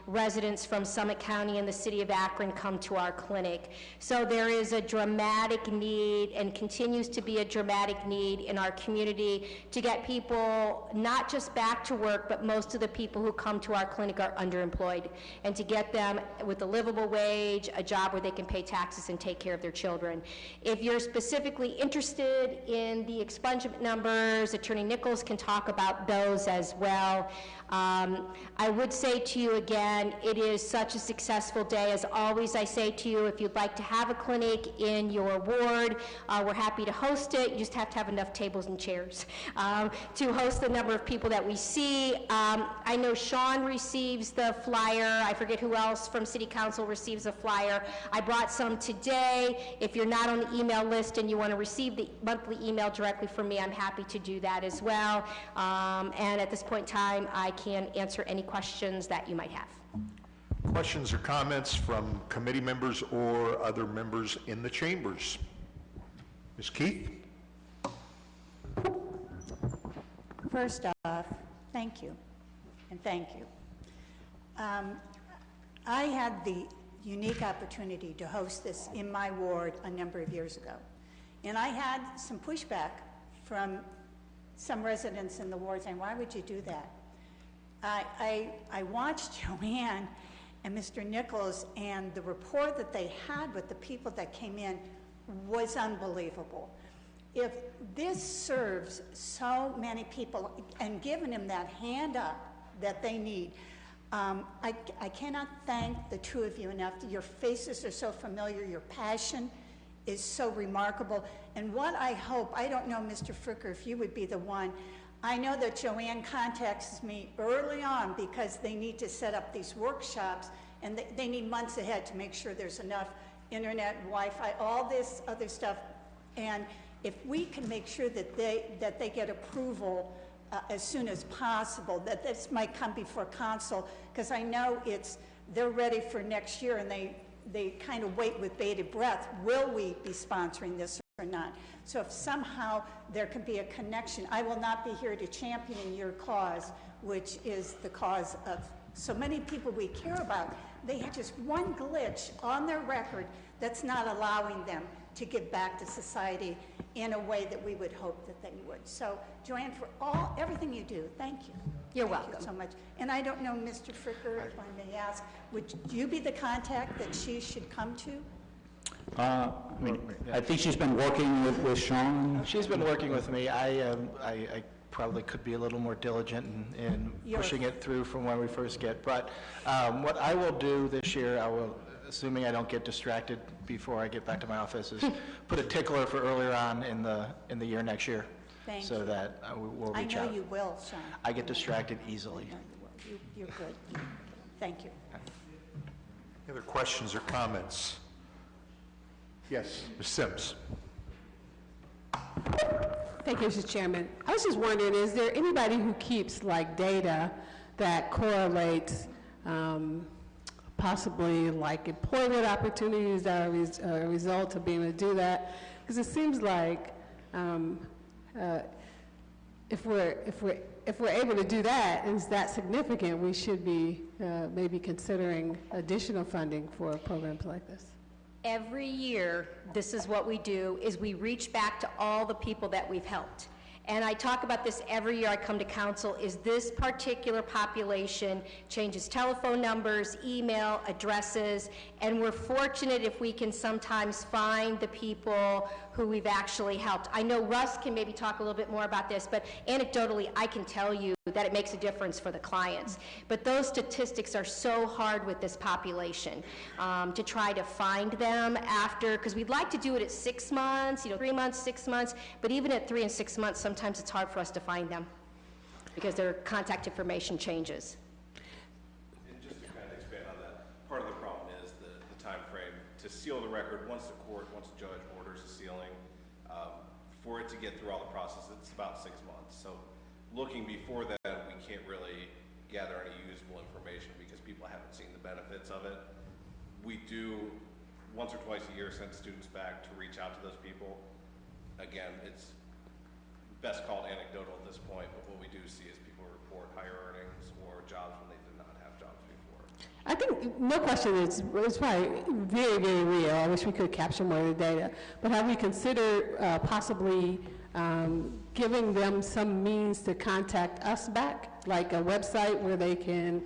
residents from Summit County and the city of Akron come to our clinic. So there is a dramatic need, and continues to be a dramatic need in our community to get people not just back to work, but most of the people who come to our clinic are underemployed, and to get them with a livable wage, a job where they can pay taxes and take care of their children. If you're specifically interested in the expungement numbers, Attorney Nichols can talk about those as well. I would say to you again, it is such a successful day. As always, I say to you, if you'd like to have a clinic in your ward, we're happy to host it. You just have to have enough tables and chairs to host the number of people that we see. I know Sean receives the flyer. I forget who else from City Council receives a flyer. I brought some today. If you're not on the email list and you want to receive the monthly email directly from me, I'm happy to do that as well. And at this point in time, I can answer any questions that you might have. Questions or comments from committee members or other members in the chambers? Ms. Keith? First off, thank you, and thank you. I had the unique opportunity to host this in my ward a number of years ago, and I had some pushback from some residents in the ward saying, why would you do that? I watched Joanne and Mr. Nichols, and the rapport that they had with the people that came in was unbelievable. If this serves so many people and giving them that hand up that they need, I cannot thank the two of you enough. Your faces are so familiar, your passion is so remarkable. And what I hope, I don't know, Mr. Fricker, if you would be the one. I know that Joanne contacts me early on because they need to set up these workshops, and they need months ahead to make sure there's enough internet, Wi-Fi, all this other stuff. And if we can make sure that they get approval as soon as possible, that this might come before council, because I know they're ready for next year, and they kind of wait with bated breath. Will we be sponsoring this or not? So if somehow there can be a connection, I will not be here to champion your cause, which is the cause of so many people we care about. They have just one glitch on their record that's not allowing them to give back to society in a way that we would hope that they would. So, Joanne, for everything you do, thank you. You're welcome. Thank you so much. And I don't know, Mr. Fricker, if I may ask, would you be the contact that she should come to? I think she's been working with Sean. She's been working with me. I probably could be a little more diligent in pushing it through from when we first get. But what I will do this year, I will, assuming I don't get distracted before I get back to my office, is put a tickler for earlier on in the year next year. Thank so you. that we'll reach out. I know you will, Sean. I get distracted easily. I know you will. You're good. Thank you. Any other questions or comments? Yes, Ms. Sims. Thank you, Mr. Chairman. I was just wondering, is there anybody who keeps like data that correlates possibly like employment opportunities that are a result of being able to do that Because it seems like if we're able to do that, and it's that significant, we should be maybe considering additional funding for programs like this. Every year, this is what we do, is we reach back to all the people that we've helped. And I talk about this every year I come to council, is this particular population changes telephone numbers, email, addresses, and we're fortunate if we can sometimes find the people who we've actually helped. I know Russ can maybe talk a little bit more about this, but anecdotally, I can tell you that it makes a difference for the clients. But those statistics are so hard with this population to try to find them after, because we'd like to do it at 6 months, 3 months, 6 months, but even at 3 and 6 months, sometimes it's hard for us to find them because their contact information changes. And just to kind of expand on that, part of the problem is the time frame. To seal the record, once the judge orders a sealing, for it to get through all the process, it's about 6 months. So looking before that, we can't really gather any usable information because people haven't seen the benefits of it. We do once or twice a year send students back to reach out to those people. Again, it's best called anecdotal at this point, but what we do see is people report higher earnings or jobs when they did not have jobs before. I think, no question, it's probably very, very real. I wish we could capture more of the data. But have we considered possibly giving them some means to contact us back, like a website where they can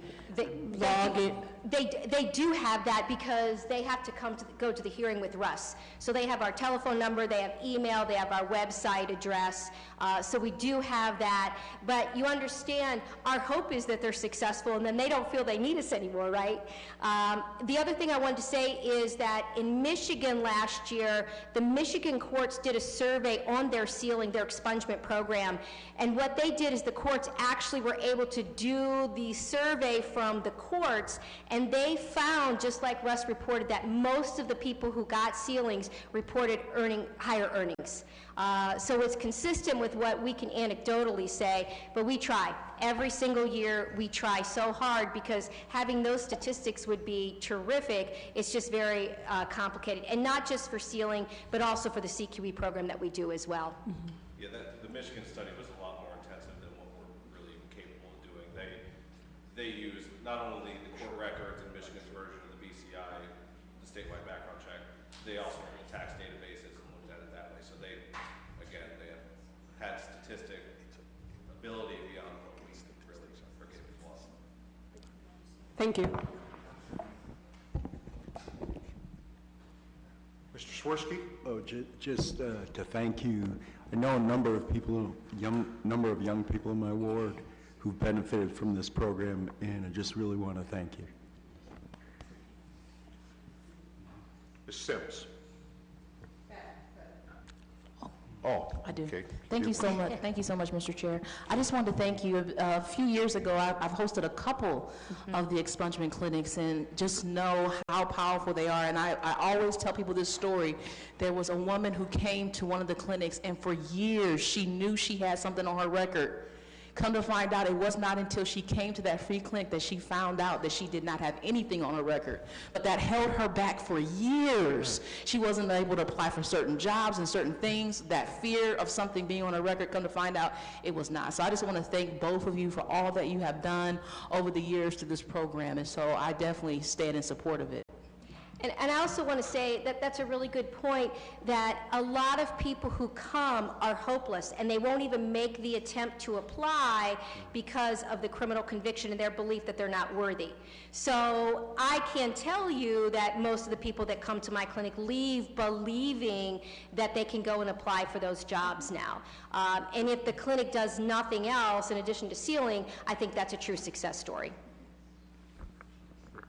log in? They do have that because they have to go to the hearing with Russ. So they have our telephone number, they have email, they have our website address. So we do have that. But you understand, our hope is that they're successful and then they don't feel they need us anymore, right? The other thing I wanted to say is that in Michigan last year, the Michigan courts did a survey on their sealing, their expungement program. And what they did is the courts actually were able to do the survey from the courts, and they found, just like Russ reported, that most of the people who got sealings reported earning higher earnings. So it's consistent with what we can anecdotally say, but we try. Every single year we try so hard because having those statistics would be terrific. It's just very complicated, and not just for sealing, but also for the CQE program that we do as well. Mm-hmm. Yeah, the Michigan study was a lot more intensive than what we're really capable of doing. They use not only the court records in Michigan's version of the BCI, the statewide background check, they also looked at tax databases and looked at it that way. So they have had statistic ability beyond what we really are capable of. Thank you. Mr. Swirsky? Oh, just to thank you. I know a number of people, number of young people in my ward who've benefited from this program, and I just really want to thank you. Ms. Sims? Oh, I do. Okay. Thank you so much. Thank you so much, Mr. Chair. I just wanted to thank you. A few years ago, I've hosted a couple of the expungement clinics, and just know how powerful they are. And I always tell people this story. There was a woman who came to one of the clinics, and for years she knew she had something on her record. Come to find out, it was not until she came to that free clinic that she found out that she did not have anything on her record. But that held her back for years. She wasn't able to apply for certain jobs and certain things. That fear of something being on her record, come to find out, it was not. So I just want to thank both of you for all that you have done over the years to this program. And so I definitely stand in support of it. And I also want to say that that's a really good point, that a lot of people who come are hopeless and they won't even make the attempt to apply because of the criminal conviction and their belief that they're not worthy. So I can tell you that most of the people that come to my clinic leave believing that they can go and apply for those jobs now. And if the clinic does nothing else in addition to sealing, I think that's a true success story.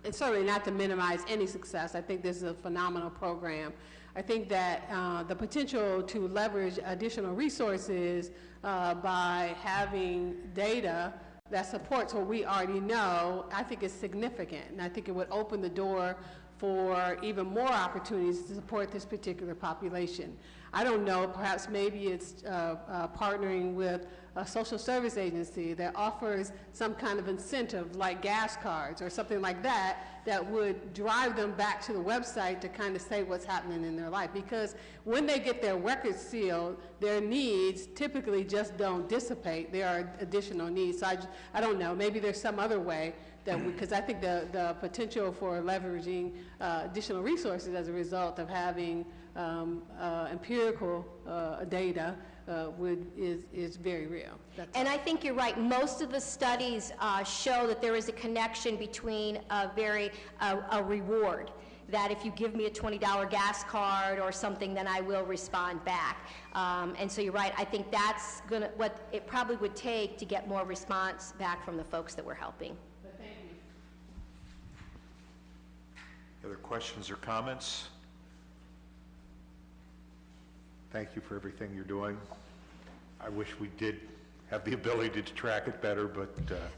And certainly not to minimize any success. I think this is a phenomenal program. I think that the potential to leverage additional resources by having data that supports what we already know, I think is significant. And I think it would open the door for even more opportunities to support this particular population. I don't know, perhaps maybe it's partnering with a social service agency that offers some kind of incentive like gas cards or something like that, that would drive them back to the website to kind of say what's happening in their life. Because when they get their records sealed, their needs typically just don't dissipate. There are additional needs. So I don't know, maybe there's some other way that because I think the potential for leveraging additional resources as a result of having empirical data is very real. And I think you're right. Most of the studies show that there is a connection between a reward. That if you give me a $20 gas card or something, then I will respond back. And so you're right. I think that's what it probably would take to get more response back from the folks that we're helping. Other questions or comments? Thank you for everything you're doing. I wish we did have the ability to track it better, but...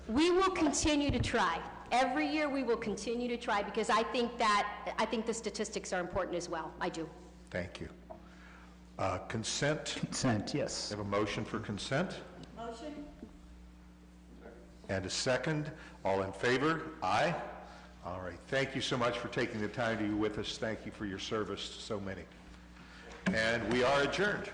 We will continue to try. Every year we will continue to try because I think the statistics are important as well. I do. Thank you. Consent? Consent, yes. We have a motion for consent? Motion? And a second. All in favor? Aye. All right. Thank you so much for taking the time to be with us. Thank you for your service to so many. And we are adjourned.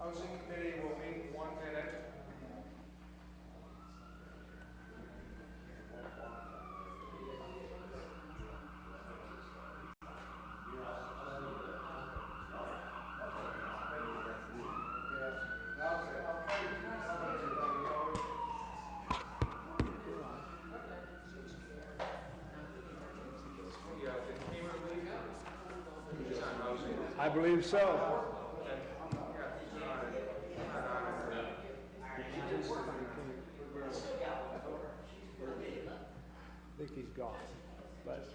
Housing Committee will meet 1 minute. I believe so. I think he's gone, but.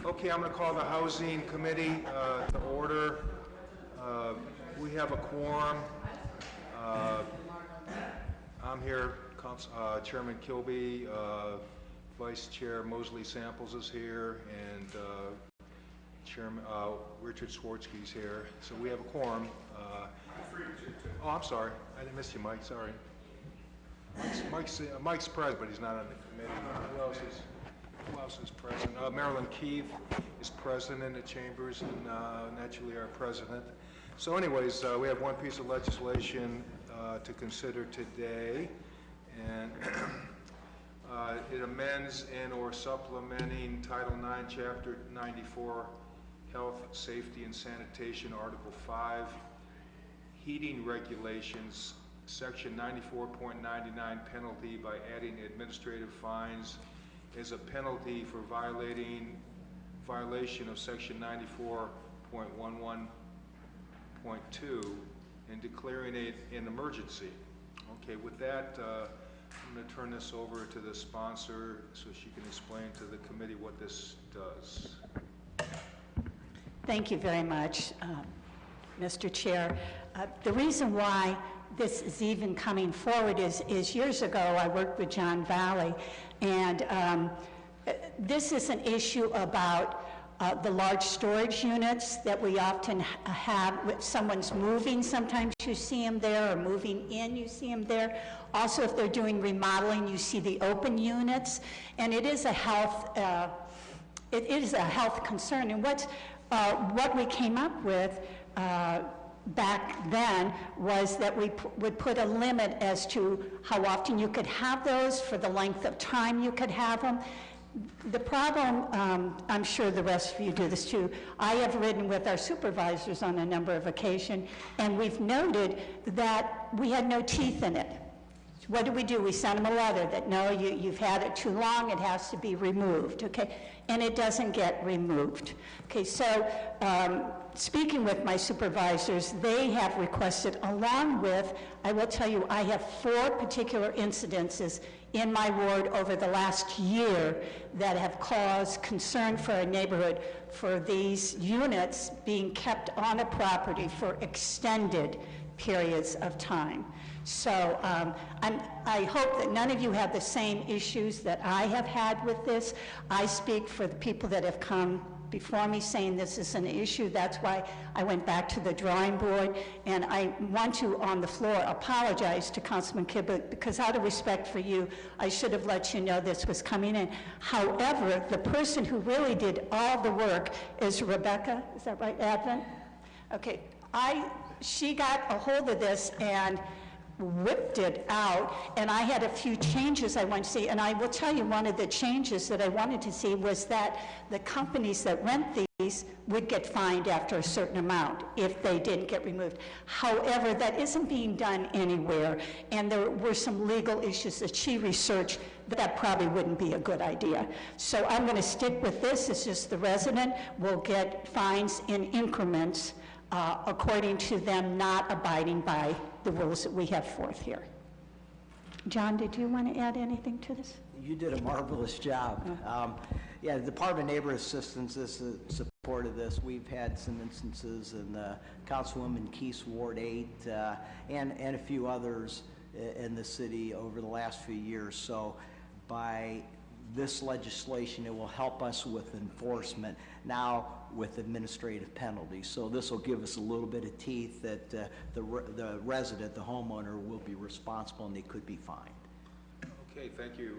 Okay, I'm going to call the Housing Committee to order. We have a quorum. I'm here, Chairman Kilby, Vice Chair Mosley Samples is here, and Chairman Richard Swartzky's here. So we have a quorum. Oh, I'm sorry. I didn't miss you, Mike. Sorry. Mike's present, but he's not on the committee. Who else is present? Marilyn Keith is present in the chambers, and naturally our president. So anyways, we have one piece of legislation to consider today, and it amends and or supplementing Title IX, Chapter 94, Health, Safety, and Sanitation, Article 5, Heating Regulations, Section 94.99 penalty by adding administrative fines as a penalty for violation of Section 94.11.2 and declaring it an emergency. Okay, with that, I'm going to turn this over to the sponsor so she can explain to the committee what this does. Thank you very much, Mr. Chair. The reason why this is even coming forward is years ago I worked with John Valley, and this is an issue about the large storage units that we often have. If someone's moving, sometimes you see them there, or moving in, you see them there. Also, if they're doing remodeling, you see the open units, and it is a health concern. And what we came up with back then was that we would put a limit as to how often you could have those, for the length of time you could have them. The problem, I'm sure the rest of you do this too, I have ridden with our supervisors on a number of occasions, and we've noted that we had no teeth in it. What do? We sent them a letter that, no, you've had it too long, it has to be removed, okay? And it doesn't get removed. Okay, so speaking with my supervisors, they have requested, along with, I will tell you, I have 4 particular incidences in my ward over the last year that have caused concern for our neighborhood for these units being kept on a property for extended periods of time. So I hope that none of you have the same issues that I have had with this. I speak for the people that have come before me saying this is an issue. That's why I went back to the drawing board. And I want to, on the floor, apologize to Councilman Kibbe, because out of respect for you, I should have let you know this was coming in. However, the person who really did all the work is Rebecca. Is that right, Advent? Okay, she got a hold of this and whipped it out, and I had a few changes I wanted to see, and I will tell you one of the changes that I wanted to see was that the companies that rent these would get fined after a certain amount if they didn't get removed. However, that isn't being done anywhere, and there were some legal issues that she researched that probably wouldn't be a good idea. So I'm going to stick with this. It's just the resident will get fines in increments according to them not abiding by the rules that we have forth here. John, did you want to add anything to this? You did a marvelous job. Yeah, the Department of Neighborhood Assistance has supported this. We've had some instances in Councilwoman Keith's Ward 8 and a few others. in the city over the last few years. So by this legislation, it will help us with enforcement, now with administrative penalties. So this will give us a little bit of teeth that the resident, the homeowner, will be responsible and they could be fined. Okay, thank you.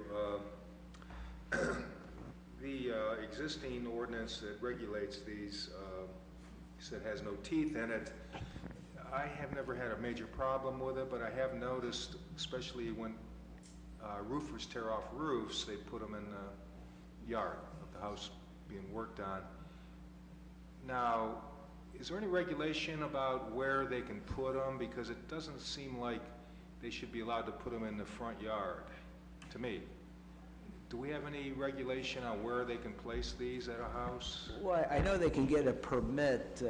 The existing ordinance that regulates these, you said has no teeth in it. I have never had a major problem with it, but I have noticed, especially when roofers tear off roofs, they put them in the yard of the house being worked on. Now, is there any regulation about where they can put them? Because it doesn't seem like they should be allowed to put them in the front yard, to me. Do we have any regulation on where they can place these at a house? Well, I know they can get a permit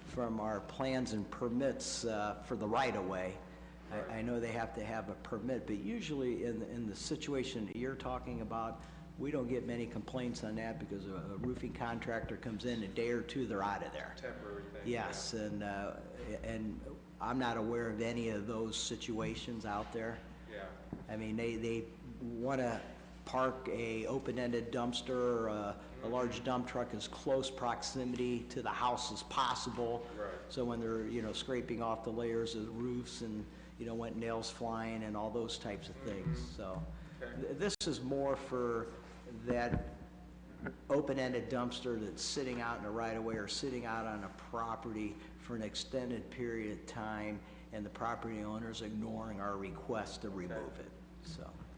from our plans and permits for the right-of-way. I know they have to have a permit, but usually in the situation that you're talking about, we don't get many complaints on that because a roofing contractor comes in a day or two, they're out of there. Temporary thing. Yes, yeah. And I'm not aware of any of those situations out there. Yeah. I mean, they want to park a open-ended dumpster, a large dump truck as close proximity to the house as possible. Right. So when they're, scraping off the layers of roofs and, want nails flying and all those types of things. So this is more for that open-ended dumpster that's sitting out in the right-of-way or sitting out on a property for an extended period of time, and the property owner's ignoring our request to remove it.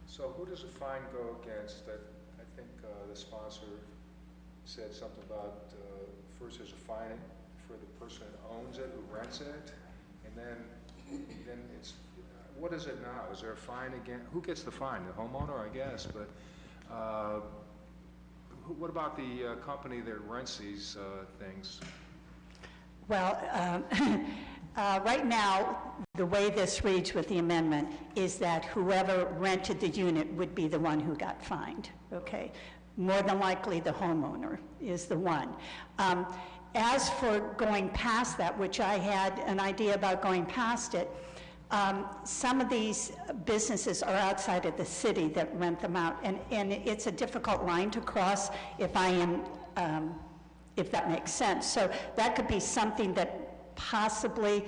So who does the fine go against? I think the sponsor said something about first there's a fine for the person that owns it, who rents it, and then it's, what is it now? Is there a fine again? Who gets the fine? The homeowner, I guess, but what about the company that rents these things? Well, right now, the way this reads with the amendment is that whoever rented the unit would be the one who got fined, okay? More than likely, the homeowner is the one. As for going past that, which I had an idea about going past it, some of these businesses are outside of the city that rent them out, and it's a difficult line to cross if that makes sense. So that could be something that possibly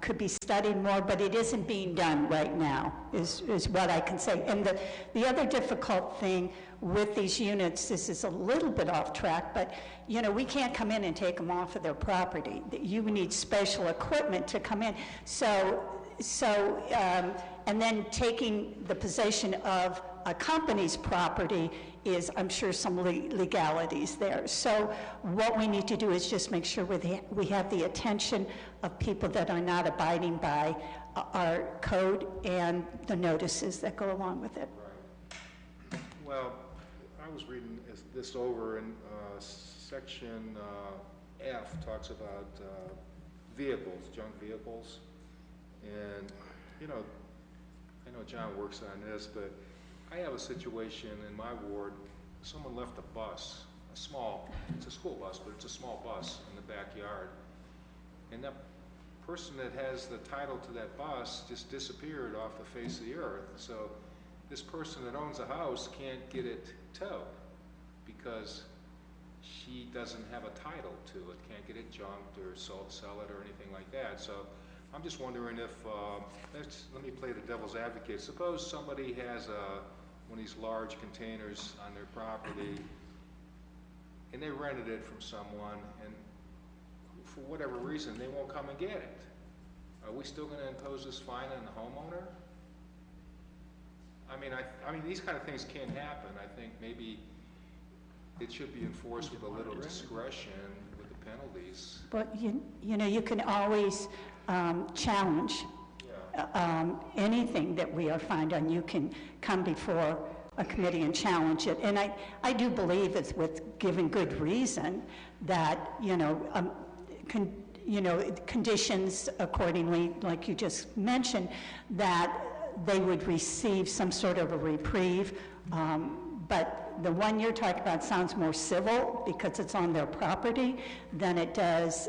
could be studied more, but it isn't being done right now, is what I can say. And the other difficult thing with these units, this is a little bit off track, but we can't come in and take them off of their property. You need special equipment to come in. And then taking the possession of a company's property is, I'm sure, some legalities there. So what we need to do is just make sure we have the attention of people that are not abiding by our code and the notices that go along with it. Right. Well, I was reading this over, and section F talks about vehicles, junk vehicles. And, I know John works on this, but I have a situation in my ward. Someone left a bus, it's a school bus, but it's a small bus in the backyard. And that person that has the title to that bus just disappeared off the face of the earth. So this person that owns the house can't get it towed because she doesn't have a title to it, can't get it junked or sell it or anything like that. So I'm just wondering if, let me play the devil's advocate. Suppose somebody has one of these large containers on their property and they rented it from someone, and for whatever reason, they won't come and get it. Are we still going to impose this fine on the homeowner? I mean, these kind of things can happen. I think maybe it should be enforced with a little discretion with the penalties. But you can always challenge anything that we are fined on. You can come before a committee and challenge it. And I do believe it's with given good reason that, conditions accordingly, like you just mentioned, that they would receive some sort of a reprieve. But the one you're talking about sounds more civil because it's on their property than it does,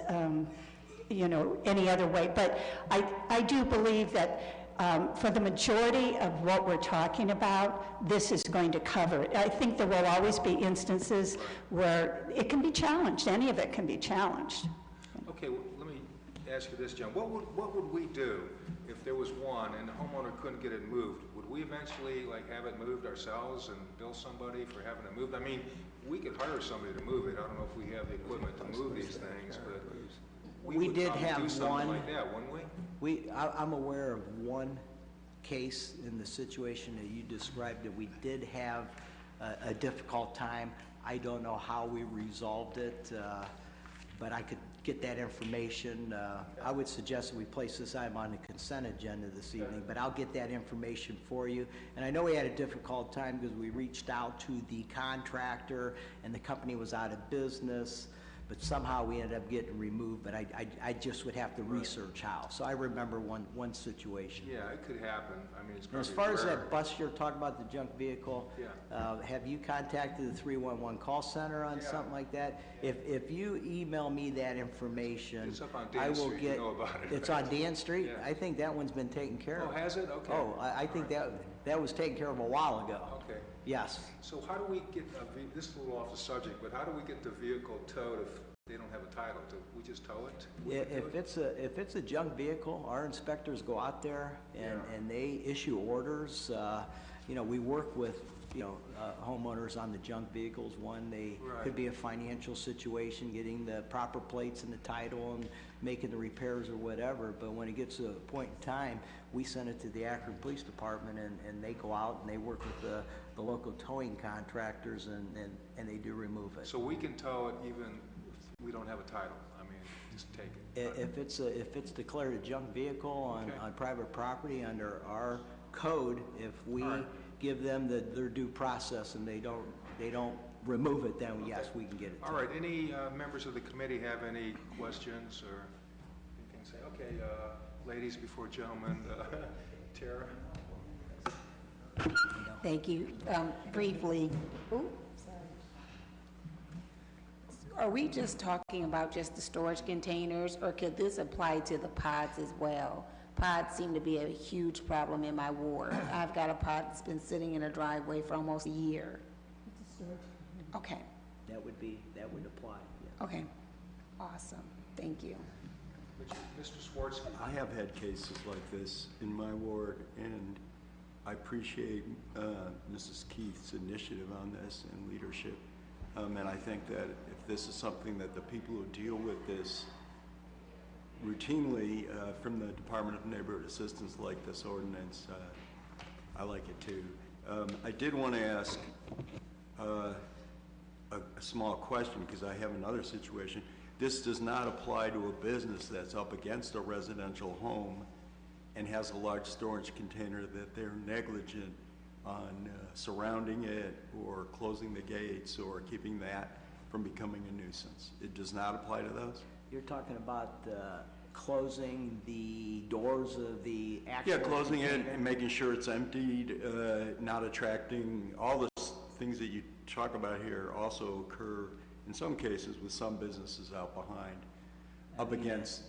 any other way. But I do believe that For the majority of what we're talking about, this is going to cover it. I think there will always be instances where it can be challenged. Any of it can be challenged. Okay, well, let me ask you this, John. What would we do if there was one and the homeowner couldn't get it moved? Would we eventually like have it moved ourselves and bill somebody for having it moved? I mean, we could hire somebody to move it. I don't know if we have the equipment to move these things, but we did have do something one. like that, wouldn't we? I'm aware of one case in the situation that you described that we did have a difficult time. I don't know how we resolved it, but I could get that information. I would suggest that we place this item on the consent agenda this evening, but I'll get that information for you. And I know we had a difficult time because we reached out to the contractor and the company was out of business, but somehow we ended up getting removed, but I just would have to research how. So I remember one situation. Yeah, it could happen. I mean, it's And probably as far as rare. that bus you're talking about, the junk vehicle, have you contacted the 311 call center on something like that? If you email me that information, It's up on I Dan will Street, you get. know about it, It's right? on Dan Street? Yeah. I think that one's been taken care of. Oh, has it? Okay. Oh, I think that was taken care of a while ago. Okay. Yes. So how do we get, this is a little off the subject, but how do we get the vehicle towed if they don't have a title? Do we just tow it? If it's a junk vehicle, our inspectors go out there and they issue orders. We work with, homeowners on the junk vehicles. One, could be a financial situation, getting the proper plates and the title and making the repairs or whatever. But when it gets to a point in time, we send it to the Akron Police Department and they go out and they work with the local towing contractors and they do remove it. So we can tow it even if we don't have a title? I mean, just take it? If it's declared a junk vehicle on private property under our code, if we give them their due process and they don't remove it, then yes, we can get it. All right, any members of the committee have any questions or anything to say? Okay, ladies before gentlemen, Tara? Thank you. Briefly, are we just talking about just the storage containers, or could this apply to the pods as well? Pods seem to be a huge problem in my ward. I've got a pod that's been sitting in a driveway for almost a year. Okay. That would apply. Yeah. Okay. Awesome. Thank you. Mr. Swartz? I have had cases like this in my ward, and I appreciate Mrs. Keith's initiative on this and leadership. And I think that if this is something that the people who deal with this routinely from the Department of Neighborhood Assistance like this ordinance, I like it too. I did want to ask a small question because I have another situation. This does not apply to a business that's up against a residential home and has a large storage container that they're negligent on surrounding it or closing the gates or keeping that from becoming a nuisance. It does not apply to those? You're talking about closing the doors of the actual Yeah, closing it container? and making sure it's emptied, not attracting, all the things that you talk about here also occur in some cases with some businesses out behind, up against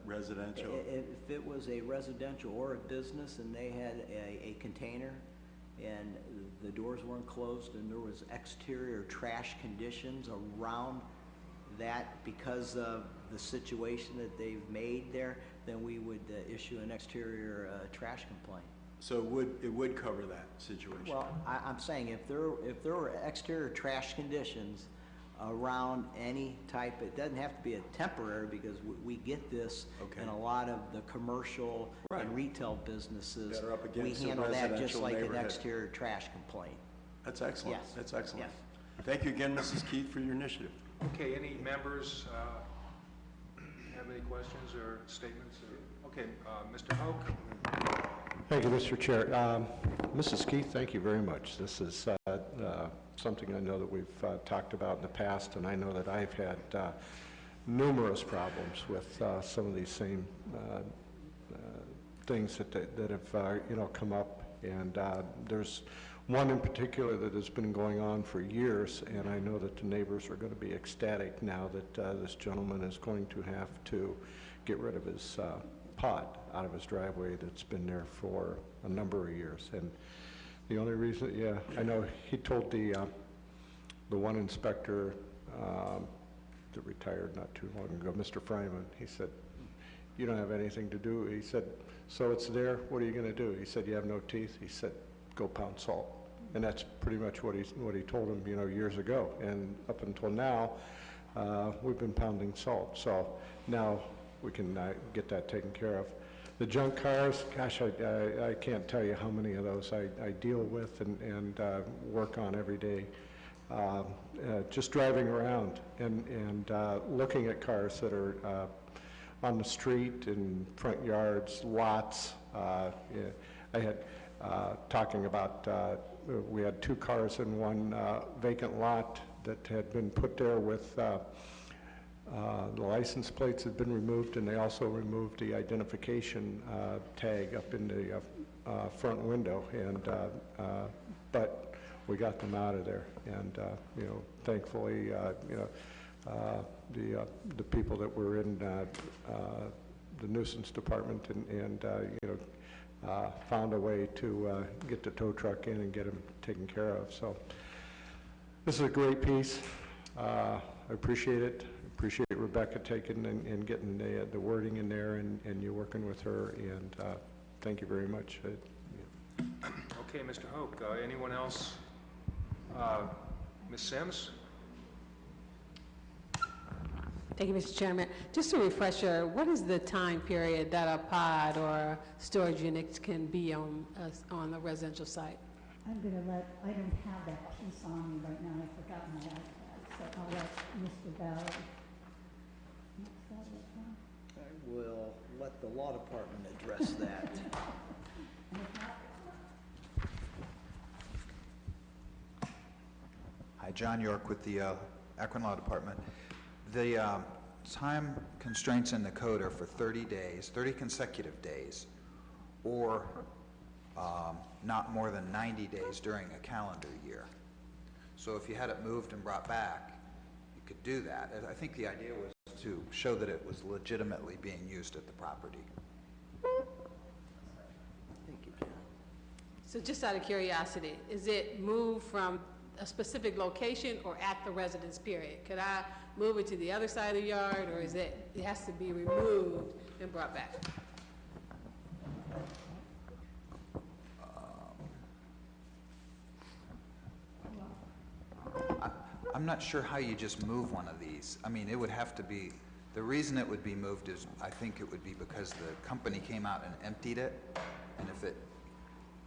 residential. If it was a residential or a business and they had a container and the doors weren't closed and there was exterior trash conditions around that because of the situation that they've made there, then we would issue an exterior trash complaint. So it would cover that situation? Well, I'm saying if there were exterior trash conditions around any type, it doesn't have to be a temporary because we get this in a lot of the commercial and retail businesses. That are up We against a handle that just residential like an neighborhood. exterior trash complaint. That's excellent. Yes. That's excellent. Yes. Thank you again, Mrs. Keith, for your initiative. Okay, any members have any questions or statements? Okay, Mr. Hoke? Thank you, Mr. Chair. Mrs. Keith, thank you very much. This is something I know that we've talked about in the past, and I know that I've had numerous problems with some of these same things that have come up. And there's one in particular that has been going on for years, and I know that the neighbors are going to be ecstatic now that this gentleman is going to have to get rid of his pot out of his driveway that's been there for a number of years. And the only reason, yeah, I know he told the one inspector that retired not too long ago, Mr. Fryman, he said, "You don't have anything to do." He said, "So it's there, what are you gonna do?" He said, "You have no teeth?" He said, "Go pound salt." And that's pretty much what he told him, you know, years ago. And up until now, we've been pounding salt. So now we can get that taken care of. The junk cars, gosh, I can't tell you how many of those I deal with and work on every day. Just driving around and looking at cars that are on the street, in front yards, lots. Yeah, I had talking about, we had 2 cars in one vacant lot that had been put there with the license plates had been removed, and they also removed the identification tag up in the front window. And but we got them out of there, and you know, thankfully, you know, the people that were in the nuisance department and you know, found a way to get the tow truck in and get them taken care of. So this is a great piece. I appreciate it. Appreciate Rebecca taking and getting the wording in there, and you working with her, and thank you very much. Okay, Mr. Hoke, anyone else? Ms. Sims? Thank you, Mr. Chairman. Just a refresher, what is the time period that a pod or storage unit can be on the residential site? I'm going to I don't have that piece on me right now. I forgot my iPad, so I'll let Mr. Ballard. I will let the law department address that. Hi, John York with the Akron Law Department. The time constraints in the code are for 30 days, 30 consecutive days, or not more than 90 days during a calendar year. So if you had it moved and brought back, you could do that. I think the idea was to show that it was legitimately being used at the property. Thank you, John. So just out of curiosity, is it moved from a specific location or at the residence period? Could I move it to the other side of the yard, or is it has to be removed and brought back? I'm not sure how you just move one of these. I mean, it would have to be, the reason it would be moved is, I think it would be because the company came out and emptied it, and if it,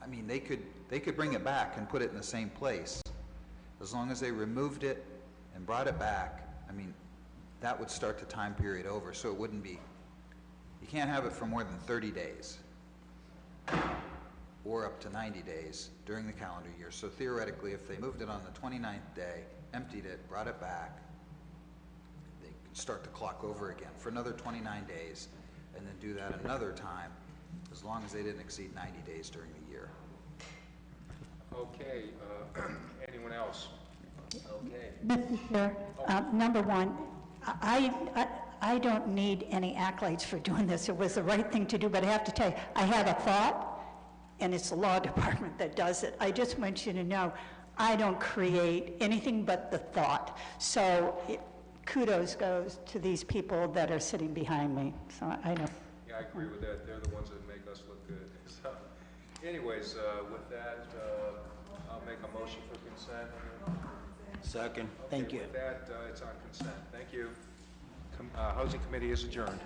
I mean, they could bring it back and put it in the same place. As long as they removed it and brought it back, I mean, that would start the time period over, so it wouldn't be, you can't have it for more than 30 days or up to 90 days during the calendar year. So theoretically, if they moved it on the 29th day, emptied it, brought it back, they could start the clock over again for another 29 days, and then do that another time, as long as they didn't exceed 90 days during the year. Okay, anyone else? Okay. Mr. Chair, number one, I don't need any accolades for doing this. It was the right thing to do, but I have to tell you, I had a thought, and it's the law department that does it. I just want you to know, I don't create anything but the thought. So kudos goes to these people that are sitting behind me. So I know. Yeah, I agree with that. They're the ones that make us look good. So, anyways, with that, I'll make a motion for consent. Second. Okay, Thank you. With that, it's on consent. Thank you. Housing Committee is adjourned.